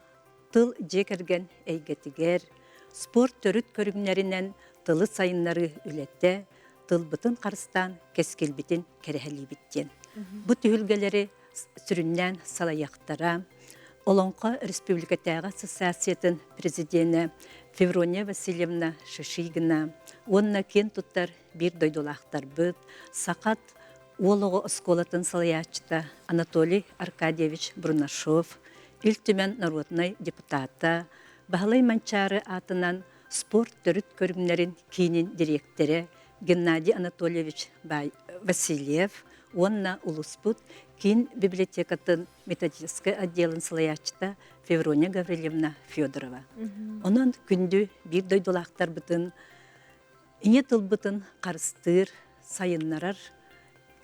тыл жекерген әйгетігер, спорт төрүт көрігнерінен тылы сайынлары үлетте, тыл бұтын қарыстан кескелбітін керехәлі біттен. Бұ түгілгелері сүріннен салаяқтара, Олонко Республикатағы ассоциациятын президенті Феврония Васильевна Шишигина, онна кен туттар бир дойдулақтар бұд, сақат олығы осколатын салаячыта Анатолий Аркадьевич Брунашов, үлтімен народный депутата, Бағалай Манчары атынан спорт түріт көрімлерін кейінен директоры Геннадий Анатольевич Васильев, онна улуспут кейін библиотекатын методический отделын салаячыта Феврония Гаврилевна Федорова. Онан күнді бир дойдулақтар бұтын, ине тыл бұтын қарыстыр, сайыннарар,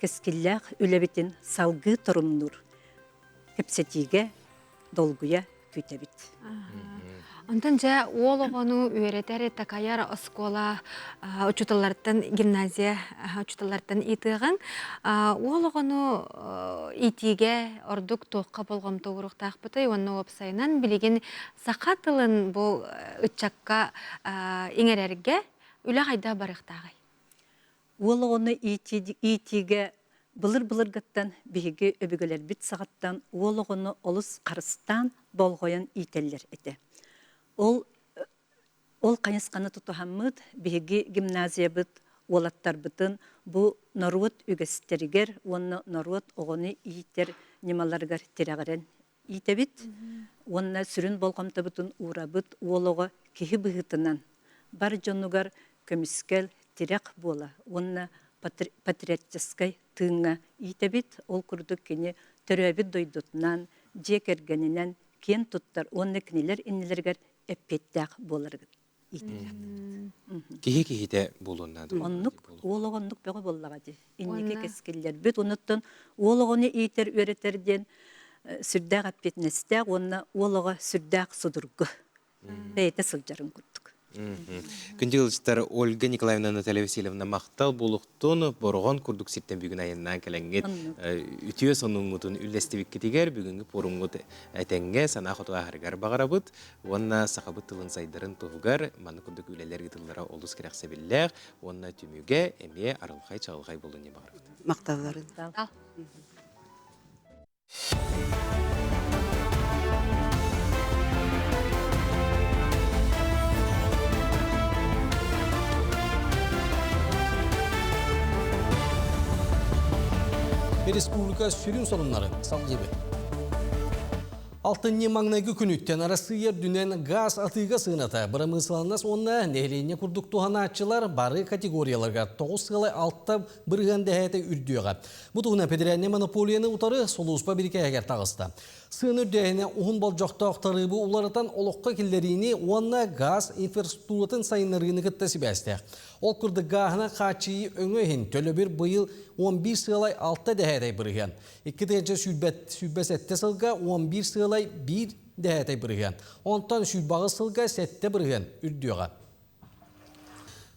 кескілләқ үләбетін салғы тұрымнур, кепсетиге долгуя күйтәбіт. Онтан жа олығыну үйретері такаяр оскола учуталардан гимназия учуталардан итыған. Олығыну итиге ордук тоққа болғам тоғырықтақ бұтай, оны опсайынан білеген сақатылын бұл үтчакка еңерерге үлі қайда барықтағай? Олығыну итиге Былыр-былыр гаттан биһиги өбүгөлер бит сағаттан олығыны олыс қарыстан болғойын ителлер еті. Ол қайысқаны тұтуғамыд биһиги гимназия бит олаттар бітін бұ наруот үгестерігер, оны наруот оғыны итер немаларғар терағарен ите бит. Онына сүрін болғамта бітін ура бит олығы кехі бұғытынан бар жонугар көміскел терек бола. Онына патриотической тыңа итебит, ол күрдік кені төрөбіт дойдутынан, жекергенінен кен туттар, онны кінелер иннелергер әппеттәк болырғыд ителер. Кеге-кегеде болуынады? Оннық, олығынлық бөгі боллағады. Иннеге кескелер бүт, оныттан олығыны итер өретерден сүрдәк әппетнестәк, онна олығы сүрдәк судырғы. Бейте сылжарын күттік. Күнділістер Ольга Николаевна Наталья Васильевна мақтал болуқтон борған күрдік септен бүгін айыннан кәләңгет үтіе соның мұтын үлләстівік кетігер бүгінгі порыңғыт әтәңге сана құтыға әргар бағарабыт, онна сақабыт тылын сайдарын тұғығар, маны күрдік үлелерге тыллара олыс керек сәбілләғ, онна түміге әме арылғай чағылғай болуын не бағарабыт. Мақтауларын. Республика сүрін сонынлары салгебі. Алтынне маңнайғы күніттен Россия дүнен газ атыға сығыната. Бірі мысаланас онна нәйлене күрдік туғана атчылар бары категорияларға 9 сығылай алтта бірген дәхеті үрдіға. Бұтығына педерәне монополияны ұтары солуыспа бірке әгер тағысты. Сығын үрдіғіне ұғын бол жоқта оқтарыбы оларытан олыққа келдеріне онна газ инфраструктуратын сайынларыны күттесі бәсті. Ол күрді ғағына қачыйы өңөйін төлі бір бұйыл 11 сығылай 6 дәхетай бірген. 2 дәйінче сүлбәс әтті сылға 11 сығылай 1 дәхетай бірген. Онтан сүлбағы сылға 7 бірген үрдіға.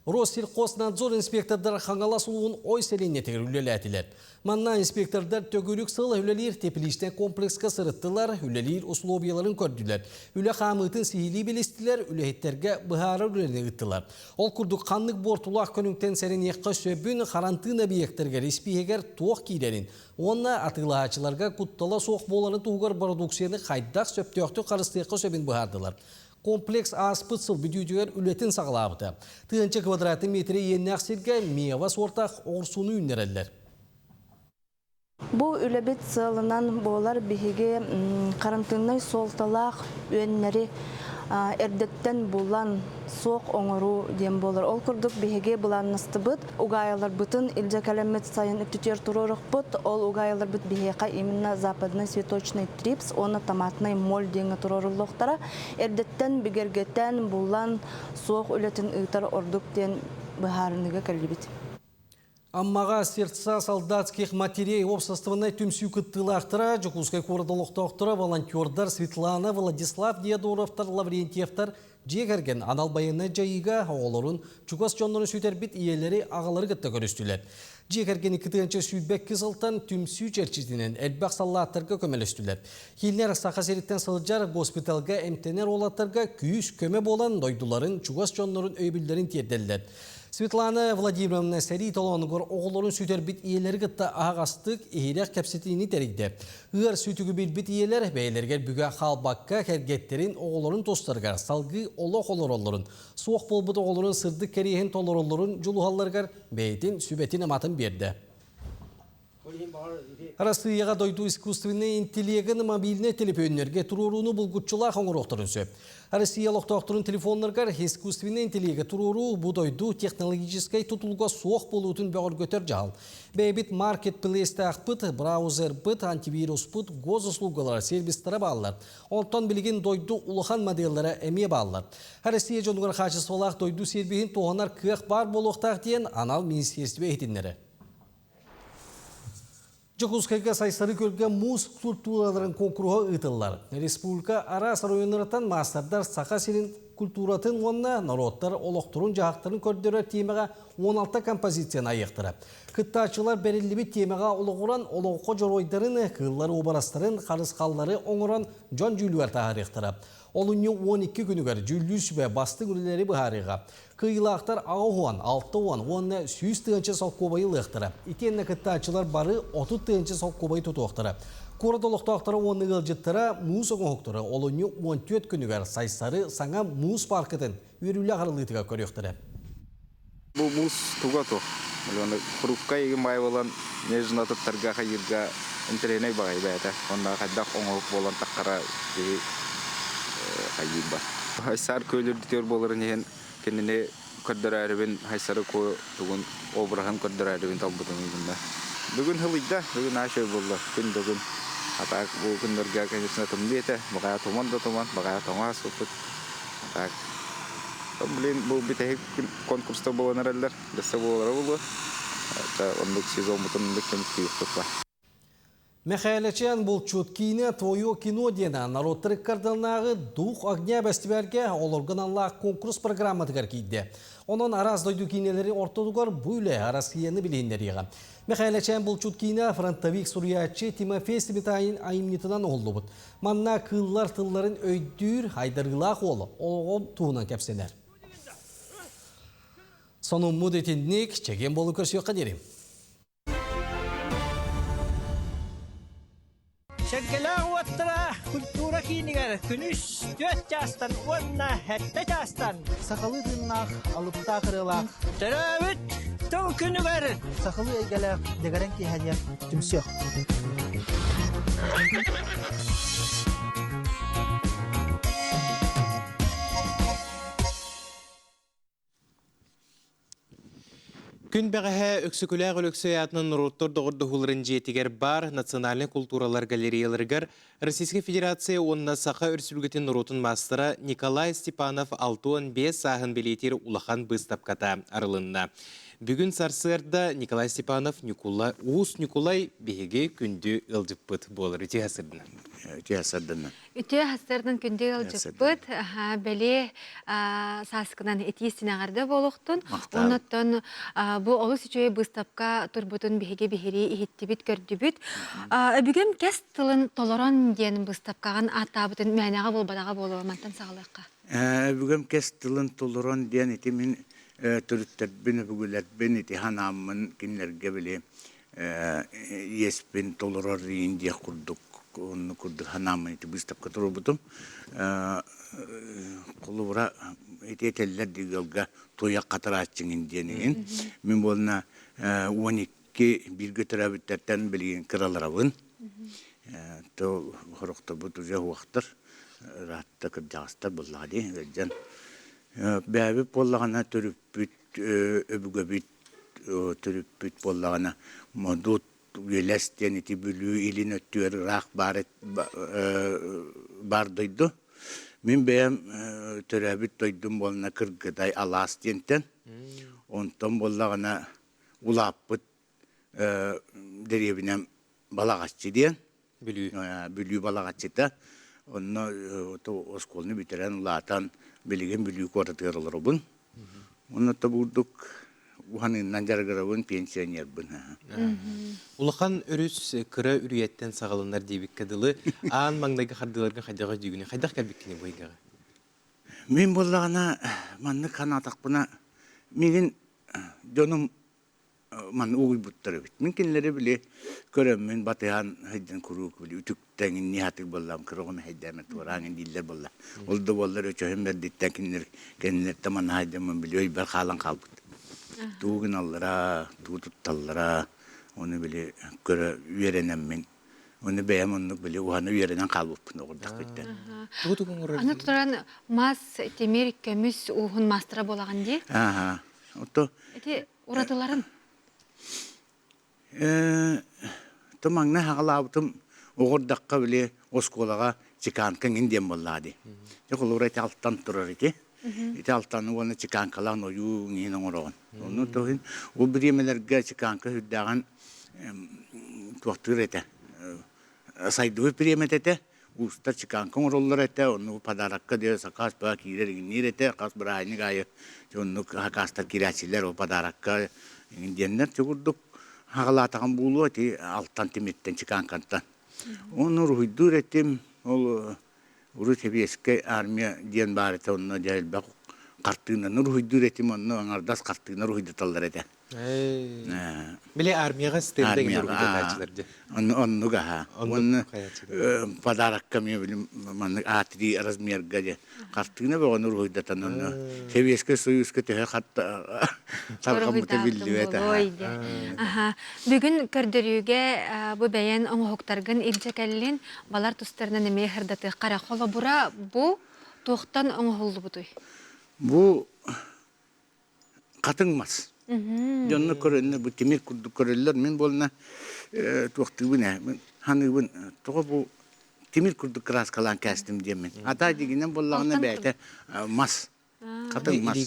Россельхознадзор инспектордар қаңала сұлуын ой селенне тегір үлелі әтілер. Манна инспектордар төгілік сыл үлелер тепіліштен комплекска сырыттылар, үлелер условияларын көрділер. Үле қамытын сихили білістілер, үлехеттерге бұхары үлеліне ұттылар. Ол күрдік қанлық бортулақ көніңтен сәрін еққа сөбін қарантын объекттерге респиегер тоқ кейдерін. Онна атылағачыларға құттала соқ боланы туғар продукцияны қайдақ сөптеуқті қарыстыққа сөбін бұхардылар. Комплекс аспытсыл бүдүйдігер үлетін сағылабыды. Тығынчы квадраты метрі еннәқсерге мейва сортақ орсуны үннерелдер. Бу үлебет сылынан болар бігеге қарантыннай солталақ өннері әрдеттен болан соқ оңыру дем болар. Ол күрдік бігеге бұланысты бұд, ұғайалар бұтын үлде кәлемет сайын үптітер тұрырық бұд, ол ұғайалар бұд бігеға именно западный цветочный трипс, оны томатный моль деңі тұрырылықтара, әрдеттен бігергеттен болан соқ үлетін ұйтар ордықтен бұхарыныға кәлібет. Аммаға сердца солдатских матерей обществоны түмсүү кыттылақтыра, Жукускай қордалықтақтыра волонтердар Светлана, Владислав Дедоровтар, Лаврентьевтар жегерген анал байыны жайыға оғылырын Чукас жонларын сөйтербет иелері ағалары кітті көрістілер. Жегерген 2-ші сүйбәк кызылтан түмсүү черчизінен әлбәқ саллаттарға көмелестілер. Хилнер сақа серіктен сылжар госпиталға әмтенер олаттарға күйіс көме болан дойдуларын Чукас жонларын өйбілдерін терделдер. Светлана Владимировна сәрі таланығыр оғыларын сөйтер бит иелері қытта ағастық ехерек кәпсетіні тәрейді. Үғар сөйтігі білбіт иелер бәйлергер бүгі қалбаққа кәргеттерін оғыларын тостарғар, салғы олық олыролырын, суық болбыды оғыларын сырды кәрейін толыролырын жұлуғаларғар бәйтін сүбетін аматын берді. Россияға дойду искусственный интеллигін мобильный телефонлерге тұруруны бұлғытчыла қоңырықтырын сөп. Россиялық тоқтырын телефонларғар искусственный интеллиге тұруру бұдойду технологическай тұтылға соқ болуытын бәғір көтер жал. Бәйбіт маркетплейсті ақпыт, браузер бұт, антивирус бұт, гоз услугалар, сервистері балылар. Онтан білген дойду ұлыған модellері әме балылар. Россия жонығыр қачысылақ дойду сербейін тоғанар күйек бар болуқтақ дейін анал министерстве етінлері. Жокускайга сайсары көлген муз культураларын конкурға ұйтылар. Республика арас районырытан мастардар сақа селін культуратын онна народтар олықтырын жағақтарын көрдері темеға 16 композицияны айықтыры. Кыттачылар бәрілібі темеға олығыран олыққа жоройдарын, қыллары обарастарын, қарысқаллары оңыран жон жүлуар тағар ектірі. Олыны 12 күнігер жүллүс бә басты күрілері бұхарыға. Кыйлақтар ағуан, 6-уан, онына 100-тігінші соққобайы лықтыры. Итенні кыттачылар бары 30-тігінші соққобайы тұтуқтыры. Корадолықтақтары оны ғылжыттыры мұз оңықтыры. Олыны 14 күнігер сайсары саңа мұз паркетін өрілі ғарылытыға көректірі. Бұл мұз тұға тұқ. Құрыққа егін бай болан, нежін атыптарға қайырға интереней бағай бәйті. Онда қайдақ оңылық болан таққара қайыр бар. Хайсар көйлерді болырын еген kendine kördüräribin haysarı ko tugun obraham kördüräribin tabbutun ýygynda. Bugün hylıyda, bugün aşy boldy. Gün bugün atak bu günlerge kendisine tumdete, baga tuman da tuman, baga tama suput. Atak. Bilen bu biteh konkursta bolanarlar, dessa bolar boldu. Ata onluk sezon butun bikin tutpa. Мехайлечен булчут кине твое кино дена народтырык кардалнағы дух огня бәстіберге олыргын аллах конкурс программатыгар кейді. Onun araz doydu кинелері ортодугар бүйле Россияны білейіндеріға. Мехайлечен булчут кине фронтовик сурьячы Тимофей Сибитайын айымнетынан олды бұд. Манна кыллар тылларын өйддүр айдарғылақ олы, оғын туынан кәпсенер. Сонун мұдетіндік чеген болу көрсіоққа дерім. Şenkelan vattara kultura kiniger künüs dört jastan onna hette jastan. Sakalı dınnak alıpta kırılak. Teravit tol künüger. Sakalı egele degaren ki hediye tümsüyor. Күн бәғәһә өксікіләғ өліксөятының нұрыттыр доғырды хулырын жетігер бар национальный культуралар галереяларығар Российская Федерация онына сақа өрсүлгетін нұрытын мастера Николай Степанов 6-5 сағын билетері улахан бұстапката арылынна. Бүгін сарсырда Николай Степанов Николай беге күнді ылжыппыт болыр. Үте ғасырдың? Үте ғасырдың күнді ылжыппыт. Бәле сасқынан етесіне ағарды болуқтын. Онаттан бұл олыс үшөй бұстапқа тұрбытын беге бігері ехеттебіт көрдібіт. Бүгін кәс тылын толорон ден бұстапқаған атабытын мәнеға болбадаға болуы мантан сағылыққа. Бүгін кәс тылын толорон ден етемін түріттербін, бүгілербін, еті ханамын кенлерге біле еспен толырар дейінде құрдық, оны құрдық ханамын еті бұстапқа тұру бұтым. Құлы бұра еті етелілер дегелға тоя қатыр атшыңын денеген. Мен болына 12 бірге түрәбіттерден білген кіраларауын. Тол құрықты бұт үзе уақтыр, ратты кіржағыстар бұллады. Бәбі болағана түріппіт, өбігөбіт түріппіт болағана модут елестен еті бүлі елін өттуер рақ бар дойды. Мен бәйім түрәбіт дойдым болына кіргідай алас дентен. Онтан болағана улаппыт дәребінен балағатшы ден. Бүлі балағатшыда. Онна осколны битерен улатан билеген бүлі қорытығырылыр бұн. Онна табудық ұханынан жарғырауын пенсионер бұн. Улахан өріс кыра үрияттен сағалынар дейбік кәділі, аан маңдайғы қардыларға қайдаға дүйгіне, қайдақ кәбіккені бойғаға? Мен болағана манны қанатақ бұна, меген жоным man uğuybutları bit. Mümkünleri bile göremmen batıhan haydan kuruk bile ütüktengin nihatik bollam kırığım haydamet varangin diller bolla. Oldu bollar öçöhüm berditten kendiler taman haydaman bile öy berxalan kalbıt. Tuğun allara, tuğ tuttallara onu bile göre üyerenemmen. Onu beyem onu bile uhanı üyerenen kalbıp noğurdak bitten. Аны туран мас темир көмүс уһун мастера болаган ди. Aha. Ото. Эти уратыларын. Томаңна хағалабытым оғырдаққа біле осколаға чиканкың инден болады. Жоқылыр әте алттан тұрар еке. Әте алттаны оны чиканкалан ойу нейінің орағын. Оны тоғын, ол біремелерге чиканка хүддаған туақтыр әте. Сайдығы біремет әте. Usta çıkan konrollar ete, onu padarakka diyor, sakas bağ kirerin nir ete, kas bırağını gayı, onu hakastar kiraçiler o padarakka diyenler çokurduk, hağalatakan bulu eti alttan timetten çıkan kantan. Onu ruhuydur ettim, ol Rus eski armiya diyen bari ete onu cahil bak kartığına ruhuydur ettim, onu anardas kartığına ruhuydutallar ete. Bile armiyaga sistemde gibi ruhuydutalçılardı. Onu gaha. Onu padarak kami bilim manlık atri arazmiyar gaje. Kartığına ve onu ruhuydatan onu. Seviyeske soyuske tehe hatta tarkamıta bildi ve ta. Bugün kördürüge bu beyen onu hoktargın ilçekellin balar tustarına nemeye hırdatı karakola bura bu tohtan onu holdu buduy. Bu katınmaz. Canlı körünne bu temir kurdu körüller men bolna tohtu ne hani bu bu temir kurdu kras kalan kestim diyemen. Ata diginen bollağına beyte mas Катын мас.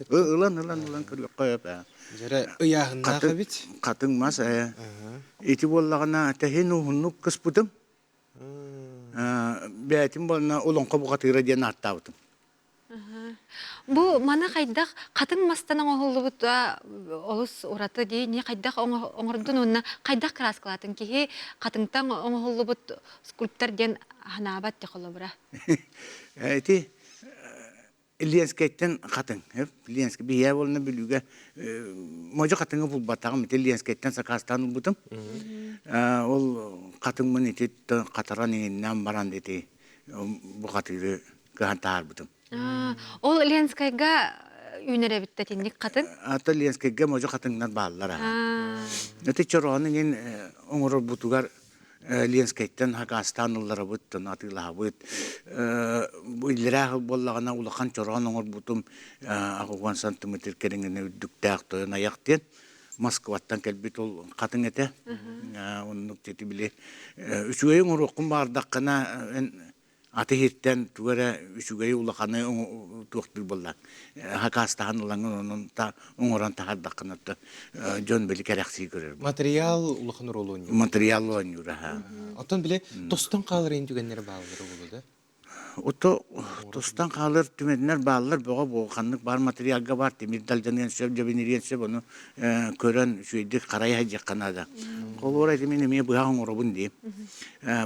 Ылан көрөк коёп. Жара ыяһыннааха бит. Катын мас. Ити боллагана тахин ухуннук кыспутым. Бәтим болна улонқа бугатыра ден аттабытым. Бу мана кайдах катын мастаның оһуллубут олус ураты ди не кайдах оңордун онна кайдах краскалатын ки катыңтан оңоһуллубут скульптор ден ханабат те холобра. Эти Ильянскайттан катын, Ильянский бия болна билүгө можо катыңы бул батагым Ильянскайттан Сакастан бутум. Ол катын мен ити катаран иннан баран дети бу катыры гантар бутум. Ол Ленскайга үнере биттетинник катын. Ата Ленскайга можо катыңнан бааллар. Эти чороны ин оңорор бутугар Ленскайттан Хакастанлылары буттан атыла бут. Бу илрах боллагана улахан чорон оңор бутум 10 сантиметр кереңне үдүктәк тойна яктен Москваттан келбит ол катын эте. Оннук тети биле. Үчүгөй оңорокун бардаккана атыхиттен тугара үчүгөй улаханы туктур боллак. Хакастанлылар онун та оңоран тахардаккана жон бели керекси көрөр. Материал улахан ролоню. Материал онюра. Отон биле тостон калыр индүгеннер баалары болду. Ото тостан калыр түмединер баалар бого ханнык бар материалга бар темирдал жанген сөп жабинерген сөп ону көрөн шүйдү карай хажакканада. Колбора мен эме буга оңоробун ди.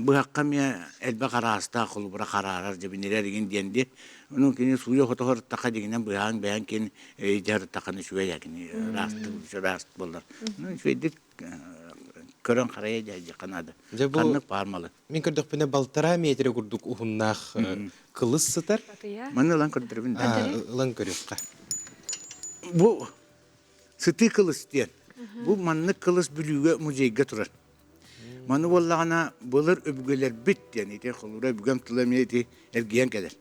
Бугакка мен элбе караста колбора карарар жабинерер деген денди. Onun kini suyu hotohor taka deginen buyan beyan kin jar takını şuya yakini rast bollar. Şuydik körön karaya jaji kanada. Kanlık parmalı. Min kördük bine baltara metre kurduk uhunnaq kılıs sıtar. Mana lan kördürün. Lan körük. Bu sıtı kılıs diyen. Bu manlık kılıs bülüge muzeyge turar. Manı vallağına bulur öbügeler bit yani. İte kolura öbügem tulamiyeti ergiyen kadar.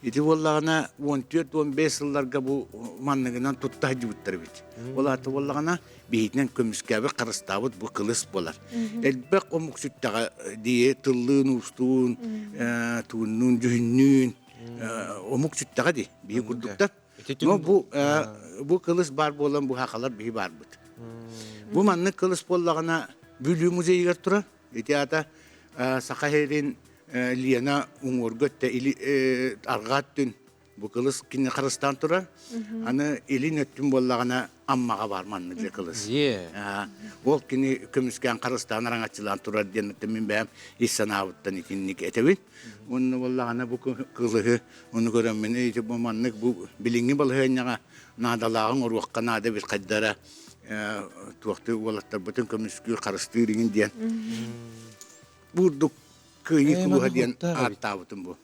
İti vallağına 14-15 yıllarga bu manlığından tuttu hacı bittir bit. Olatı vallağına bihitinen kömüskabı karıstabıt bu kılıs bolar. Elbek o muksüttağa diye tıllığın ustuğun, tuğunun, cühünnün, o muksüttağa diye bihi kurdukta. Bu kılıs bar bolan bu hakalar bihi bar bit. Bu manlık kılıs bollağına bülü müzeyi gertura. İti ata Sakaherin Liyana umurgötte ili argattın bu kılıs kinne Kırıstan turar. Anı ilin öttün bollağına ammağa barmanlıklı kılıs. Ol kinne kömüsken Kırıstan arangatçılan turar diyen min beğen İhsan Avut'tan ikinlik etevin. Onu bollağına bu kılığı onu gören beni bu manlık bu bilingi balığına nadalağın orvakka nada bir kaddara tuvaktı olatlar bütün kömüskü karıştırın diyen. Burduk kıyık bu hadiyen attavutun bu.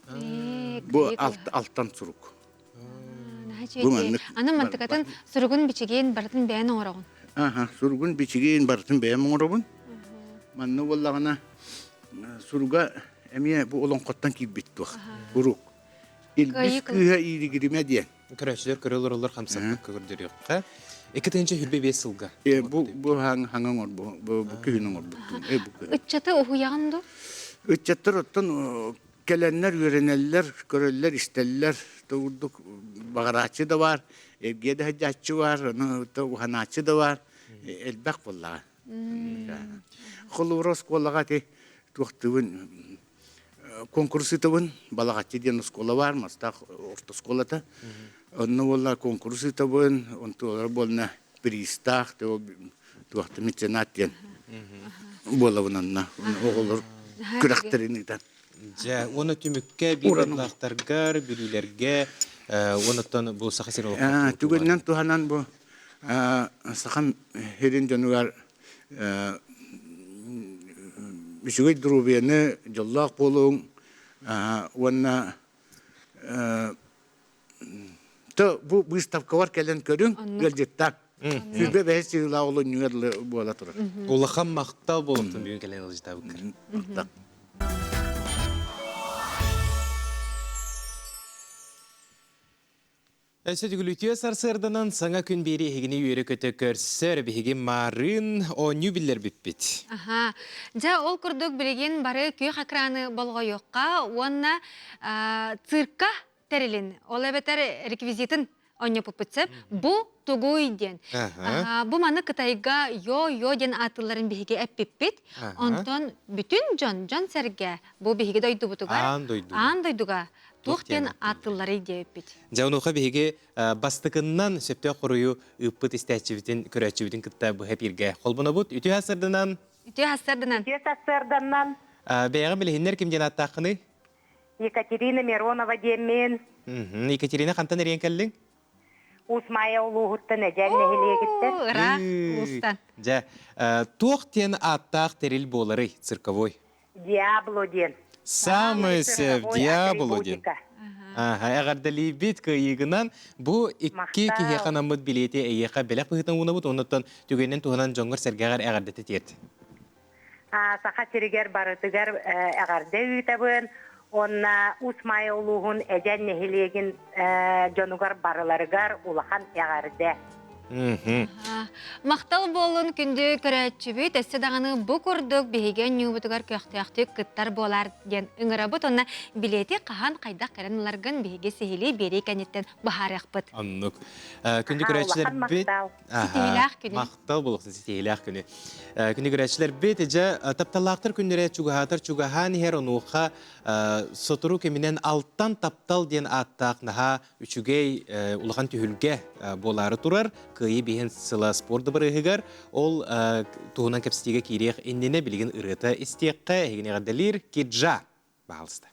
Bu alttan suruk. Ana mantıkatın surgun biçigen barıtın beğen oğrağın. Aha, surgun biçigen barıtın beğen oğrağın. Mannu vallağına surga emiye bu olan kottan ki bitti. Suruk. İlbis kıyığa iyili girime diyen. Körəşlər körələr onlar hamsak kördürüyor. İkinci hürbe 5 yılga. Bu hangan or bu köyünün or bu. Itçatı ohuyandı. Itçatır ottan gelenler, öğrenenler, görürler, isterler. Doğurduk bağıraçı da var. Evgede hacatçı var. Uhanatçı da var. Elbek vallahi. Kolu roskollağa te tuğtuğun konkursu tavın balağatçı diyen skola var. Mastak orta skolata. Onu vallahi konkursu tavın. Onu bolna pristah. Tuğtu mitsenat diyen. Bolavunanna. Oğulur. Kürekterini de. Ja, onu tümükke bir laqtargar, birilerge, ondan bu sakasır oldu. Tügünden tuhanan bu sakam herin canugar bir şey durubiyene jallak bolun, ona bu istavka var kelen körün gelecekten. Sübe behsi la olun yürü bu alatır. Ulakam makta bolun büyük kelen alıcıda bu. Makta. Әсет гүлүтүе сарсырданан саңа күн бери хигини үйрі көті көрсөр бігін марын оңю білер біппет. Жа ол күрдік білеген бары күй қакраны болға yoqqa, онна цирка терилин. Ола бетер реквизитин онья пупытсып, бу тугуй ден. Бу маны кытайга йо ден атыларын биһиге эппиппит. Онтон бүтүн жон серге бу биһиге дойду бутугар. Ан дойдуга. Тух ден атылары деппит. Жаунуха биһиге бастыкыннан сөптө куруйу ыппыт истәчибитин көрәчибитин кытта бу хепирге. Холбуна бут үтү хасырдынан. Бәйгә билһиннәр ким ден аттакыны? Екатерина Миронова демен. Екатерина кантан эрен келлиң? Усмая улуғыттан әжәліне хелегітті. Ыра, устан. Жа, тоқтен аттақ терил болары цирковой. Диабло ден. Самый сев Диабло ден. Әғардали бит күйігінен бұ икки кихе қанамыд билеті әйеқа бәлек бұхытын уны бұд, оныттан түгенен туғынан жоңғыр сәргәғар әғардеті терді. Сақа терігер барытыгар әғарды үйтабын. Онна Усмая улуғын әжән нехелеген жонугар барыларыгар улахан яғарды. Мақтал болын күнді көрәтчібіт, әсі дағаны бұ күрдік бейген нюбытығар көқтіяқтық күттар болар ден үңірабыт, онна билеті қахан қайдақ кәрін оларғын бейге сехілі бері кәнеттен бағарық бұд. Аннық. Күнді көрәтшілер бет... Мақтал болықсы сетейлақ күні. Күнді көрәтшілер бет, әжі тапталақтыр күндері чуғатыр чуғахан хер онуға сотыру кемінен алттан таптал ден аттақ наға үчігей улахан түйілге болары тұрар. Кыйы бейін сыла спорды бірігігер, ол туғынан кәпстеге кейрек әндене білген ұрыты істеққа әгіне ғадалир кеджа бағалысты.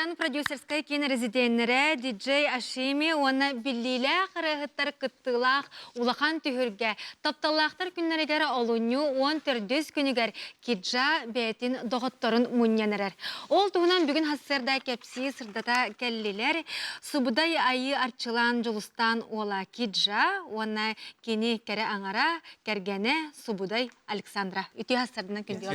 Ан продюсерская кинорезиденнере диджей Ашими оны биллиле қырығыттар кыттылақ улахан түхірге тапталақтар күннерегер олуну он түрдіз күнігер киджа бәйтін доғыттарын мұнянырар. Ол туғынан бүгін хассырда кепси сырдата кәллилер субудай айы арчылан жолустан ола киджа оны кені кәрі аңара кәргені субудай Александра. Үті хассырдынан күнге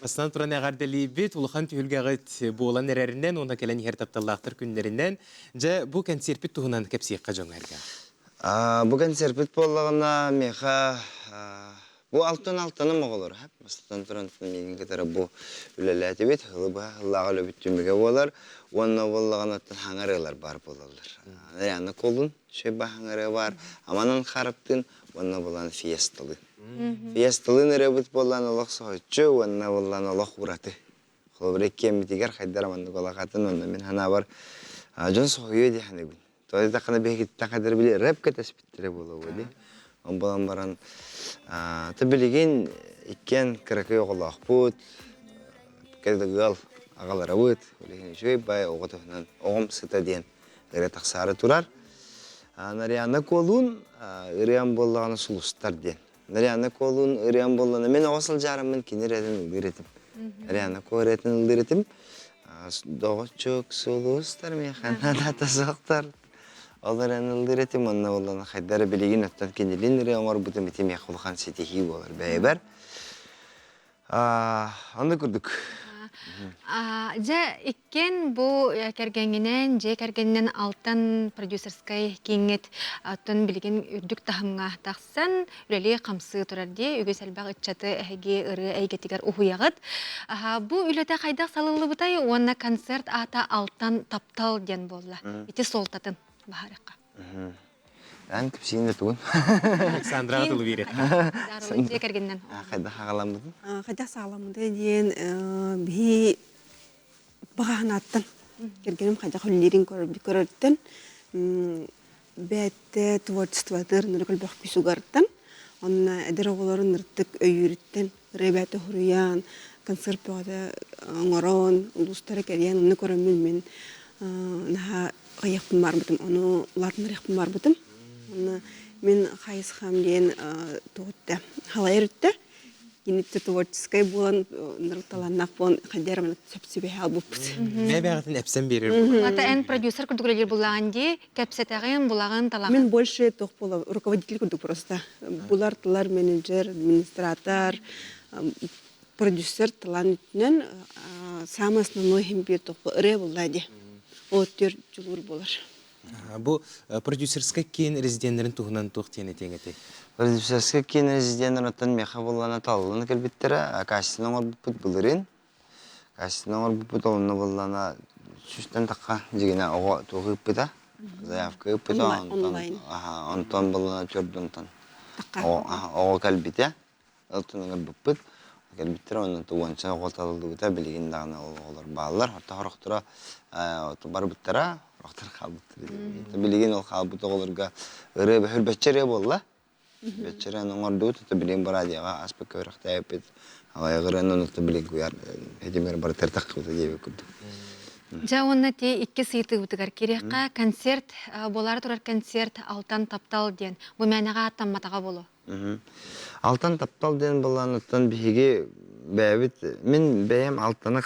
Астан туран ағардали бит, улахан түйілгағыт болан әрәрінен, оны кәлін ер тапталақтыр күндерінен, жа бұл концерпит туғынан кәпсиққа жоңарға? Бұл концерпит болағына меха, бұл алтын-алтыны мұғылыр. Астан туран меген кетері бұл үлеләті бет, ғылаға löбіттіміге болар, оны болағына хаңарылар бар болалар. Яны қолын, шөйба хаңары бар, аманын қарыптын, оны болан фиесталы. Фиесталын әребіт болан олық соғытшы, оны болан олық ұраты. Қолы бір еккен бітігер қайдар аманды қолақатын, оны мен хана бар жон соғыйы де ханы бүн. Тоғыз тақына бәкетті қадар біле рэп кәтәс біттірі болу өді. Он болан баран білеген еккен кірікі оғылақ бұд, кәді ғал ағалары бұд, өлеген жөй бай оғытығынан оғым сыта ден ғыре тақсары тұрар. Нарияны қолын үриян болағаны сұлыстар ден. Нарияны қолын үриян болағаны мен оғысыл жарымын кенер әдін үлдіретім. Нарияны қор әдін үлдіретім. Доғы чөк сұлыстар мен қанадаты соқтар. Олар ән үлдіретім. Онына болағаны қайдары білеген өттен кенелін үриян ғар бұтым етім яқылған сетехи болар бәйбәр. Оны күрдік. Жа иккен бұл кәргенінен, же кәргенінен алтын продюсерскай кеңет атын білген үрдік тахымға тақсан, үлелі қамсы тұрарде, үгі сәлбақ үтчаты әге ұры әйгетігер ұхуяғыд. Бұл үлеті қайдақ салылы бұтай, оны концерт ата алтын таптал ден болла. Ити солтатын бағарыққа. Ән күпсейінде тұғын. Александра тұлы берет. Қайда қағаламдың? Қайда сағаламды дейін бей бағанаттын. Кергенім қайда құллерін көрірттін. Бәтті творчествадыр нұрғыл бақ күсуғарттын. Онына әдір оғыларын нұрттық өйіріттін. Рәбәті құруян, концерт бағады оңырон, ұлыстары кәриян, оны көрімін мен қайықпын бар бұдым. Оны латын рейқпын бар бұдым. Мен қайыз қамден тұғытты қалайыр үтті. Енетті творческай болан, нұрықталаннақ болан, қайдарымын сөп-сөбе хал бұппыз. Мәй бәғатын әпсен берір? Ата ән продюсер күрдігілер болаған де, кәпсетағын болаған талаған? Мен больше тоқ болу, руководитель күрдік просто. Бұлар тылар менеджер, администратор, продюсер тылан үтінен самый основной хембер тоқ болу. Үрі болады. Оттер жылуыр болар. Бұл продюсерскай кен резидентлерін туғынан туқтен етеңеті? Продюсерскай кен резидентлерін оттан меха болғана талылыны кәлбеттері, кәсінің оңыр бұппыт бұлырын. Кәсінің оңыр бұппыт олыны болғана сүстен таққа дегені оға туғы үппіта, заявка үппіта, онтан болғана түрдінтан. Оға кәлбеті, ұлтын оңыр бұппыт. Кәлбеттері оның туғанша оға талылды бұта білеген дағына олар бағалар. Орта құрықтыра бар бұттара, Рохтар қалбыттыр. Білеген ол қалбыты оларға ұры бәхір бәтчері болла. Бәтчері оңырды өті білген бар адияға аспек көріқті әйіпет. Алай ғырын онықты білген көйер. Әдемер бар тәртақ қылды дейбі күрді. Жа онна те икки сыйты үтігер кереққа концерт, болары тұрар концерт алтан таптал ден. Бұл мәнеға аттан матаға болу? Алтан таптал ден болған ұттан бейге бәйбіт. Мен бәйім алтаны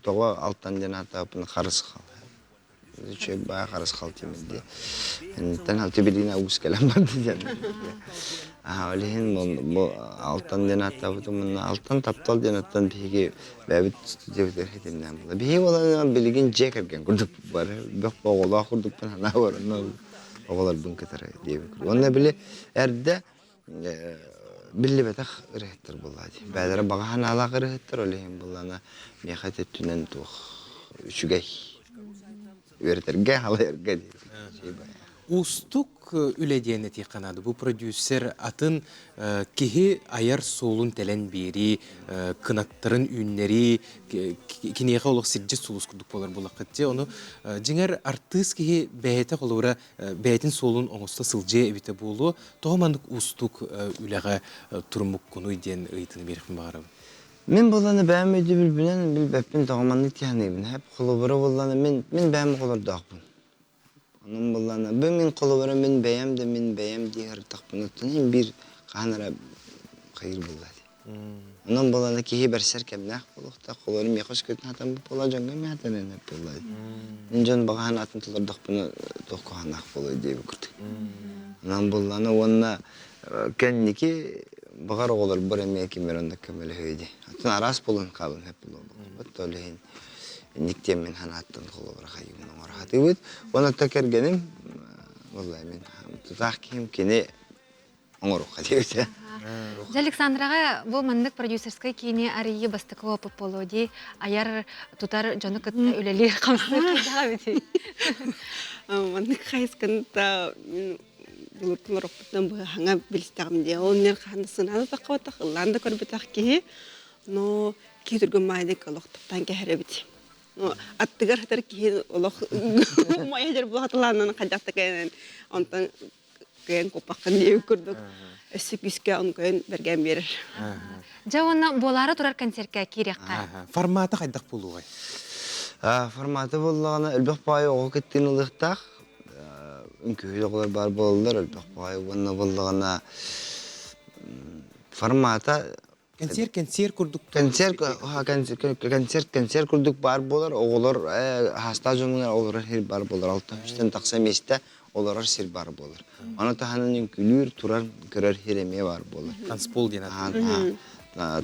тоға алтан ден атапын қарысы қал. Чөй бая қарыс қал темізде. Тән алты білген ауыз кәлем барды ден. Олеген алтан ден атапын, алтан таптал ден аттан бейге бәйбіт студиялар хетімден болды. Бейге олан білген жек әрген күрдік бар. Бәқ оғыла күрдікпен ана бар. Оғылар бұн кетері дейбі күрді. Онына біле әрді білі бәтақ ұреттір болады. Бәдірі бағахан алақ ұреттір, олеген болана меқат еттінен туқ үшігей. Өретерге, халайырға дейді. Устук үледені тейқанады. Бұл продюсер атын кеге аяр солын тәлен бері, кынаттарын үйіннері, кенеға олық сірджі солыс күрдік болар болақытте. Оны жеңер артыз кеге бәйті қолуыра бәйтін солын оңыста сылжы әбіті болу, тоғымандық устук үлеға тұрмық күні ден ұйтыны берікпін бағарым. Мен боланы бәм өйді білбінен, білбәппін тағаманны тияныйбын. Хәп қолыбыры боланы, мен бәм қолырдақпын. Onun bulana, ben kolları men beyem diye takpın tutun bir kanara hayır bulladı. Onun bulana ki hiber serkem ne kolukta kolları mi hoş kötü hatam bu olacak mı hatam ne bulladı. Ninjon bagan atın tular takpını tokuhan akbolu diye bir onun bulana ona kendi ki bagar olur buraya ki meronda kemale heydi. Atın aras bulun kabın hep bulun. Batolihin. Nikte men hanattın kolları hayımın orada evet. Ona tekergenim vallahi men tutaqkim kene оңору кадебите. Александрага бу мандык продюсерской кийини арыйы бастыкы опуп болоди аяр тутар жону кыт үлели камсы кыдага бити. Мандык хайсканда булуртун роппутан бу ханга билстагымде оннер ханысына да кабата кылланда көрбөтак ки но кидиргөн майды колоктуктан кехеребит. Аттыгар хатар ки олох майжер булатланын кадакта кен онтан кен копаккан деп көрдүк. Эсикиске онкөн берген берер. Жауна болары турар концертке кирекка. Форматы кайдак болугай? Форматы боллагана элбек бай ого кеттин ылыктак. Үнкөйлөр бар болдулар элбек бай онна боллагана формата концерт курдук. Концерт курдук бар болар, оголор хаста жонунар олар хер бар болар. Алты үстен таксам эсте олар сер бар болар. Аны таханын күлүр турар көрөр хереме бар болар. Танцпол дейт.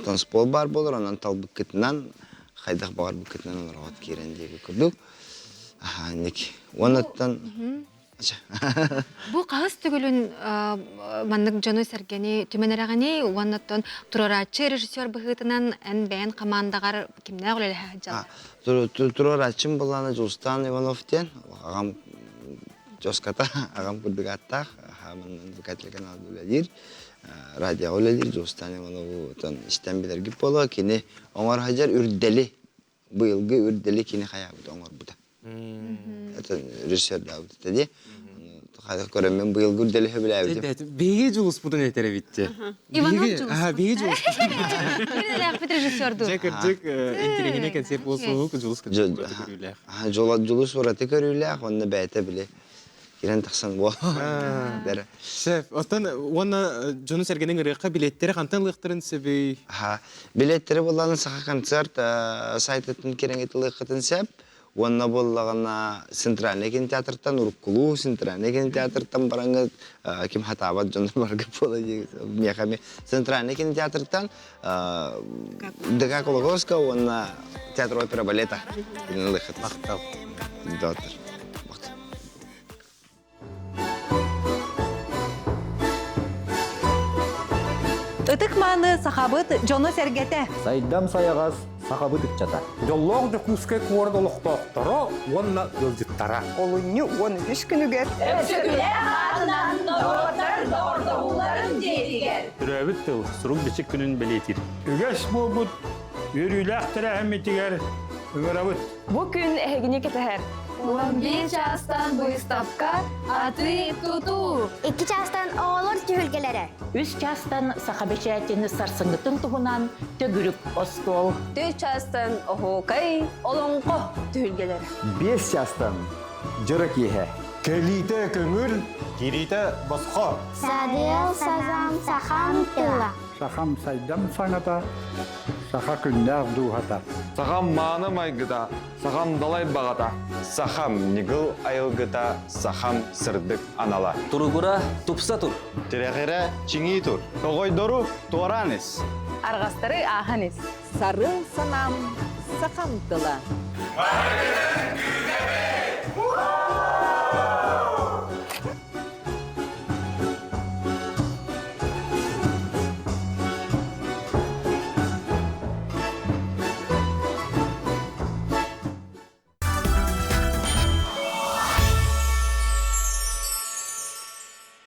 Танцпол бар болар, анан талбыкытынан хайдак бар быкытынан рахат керен деп көрдүк. Ник онаттан Бу кагыз түгүлүн мандык жону сергени түменерагани онаттан турарачы режиссер быгытынан эн бен командагар кимне олеле жал. Турарачым буланы Жустан Ивановтен, агам Жоската, агам курдугатта, хамын букатлыган алдылар. Радио олелер Жустан Ивановтан иштен билерги боло кини оңор хажар үрдели. Быйылгы үрдели кини хаябыт оңор буда. Это режиссер Давуд dedi. Hayır köremem bu yıl gürdeli hebeleydi. Evet, bege julus budun etere bitti. Ivanov julus. Aha, bege julus. Nerede yapıt rejissördü? Çekircik, enterehine konser bolsun, julus görürler. Ha, julus orada görürler, onu beyte bile. Giren taksan bu. Şef, ostan ona Jonu Sergen'in rıqa biletleri kantan lıqtırın sebi. Ha, biletleri bulanın saha konser saytın kerengetliqtin sep. Онна боллагана центральный кинотеатртан уруккулу центральный кинотеатртан бараңга ким хатабат жонор барга бола мехами центральный кинотеатртан ДК Кологовска онна театр опера балета лыхат мактал доктор Ытыкманы сахабыт жону сергете. Сайдам саягас сахабыт икчата. Жоллог жукуске куардолуктокторо онна гөлжүттара. Олуню 13 күнүгер. Өпсөкүле хатынан доротар дордоуларын дейдигер. Түрөбүт тыл сурук бичик күнүн белетир. Үгөс бобут үрүлэхтере хэммитигер үгөрөбүт. Бу күн эгине кетер. 11 частан выставка «Аты туту». 2 частан оğolor tühülgelere. 3 частан сахабечәтini сарсыңгытын туһунан төгүрүп остол. 4 частан охокай олоңко тühülgelere. 5 частан жырык еһе. Келите көңүл, кирите босхо. Садыл сазам сахам тыла. Сахам сайдам саңата, саха күннәр духата. Сахам маны майгыта, сахам далай бағата. Сахам нигыл айылгыта, сахам сырдык анала. Туругура тупса тур. Терехере чиңи тур. Когойдору туаранес. Аргастары аханес. Сары санам сахам тыла.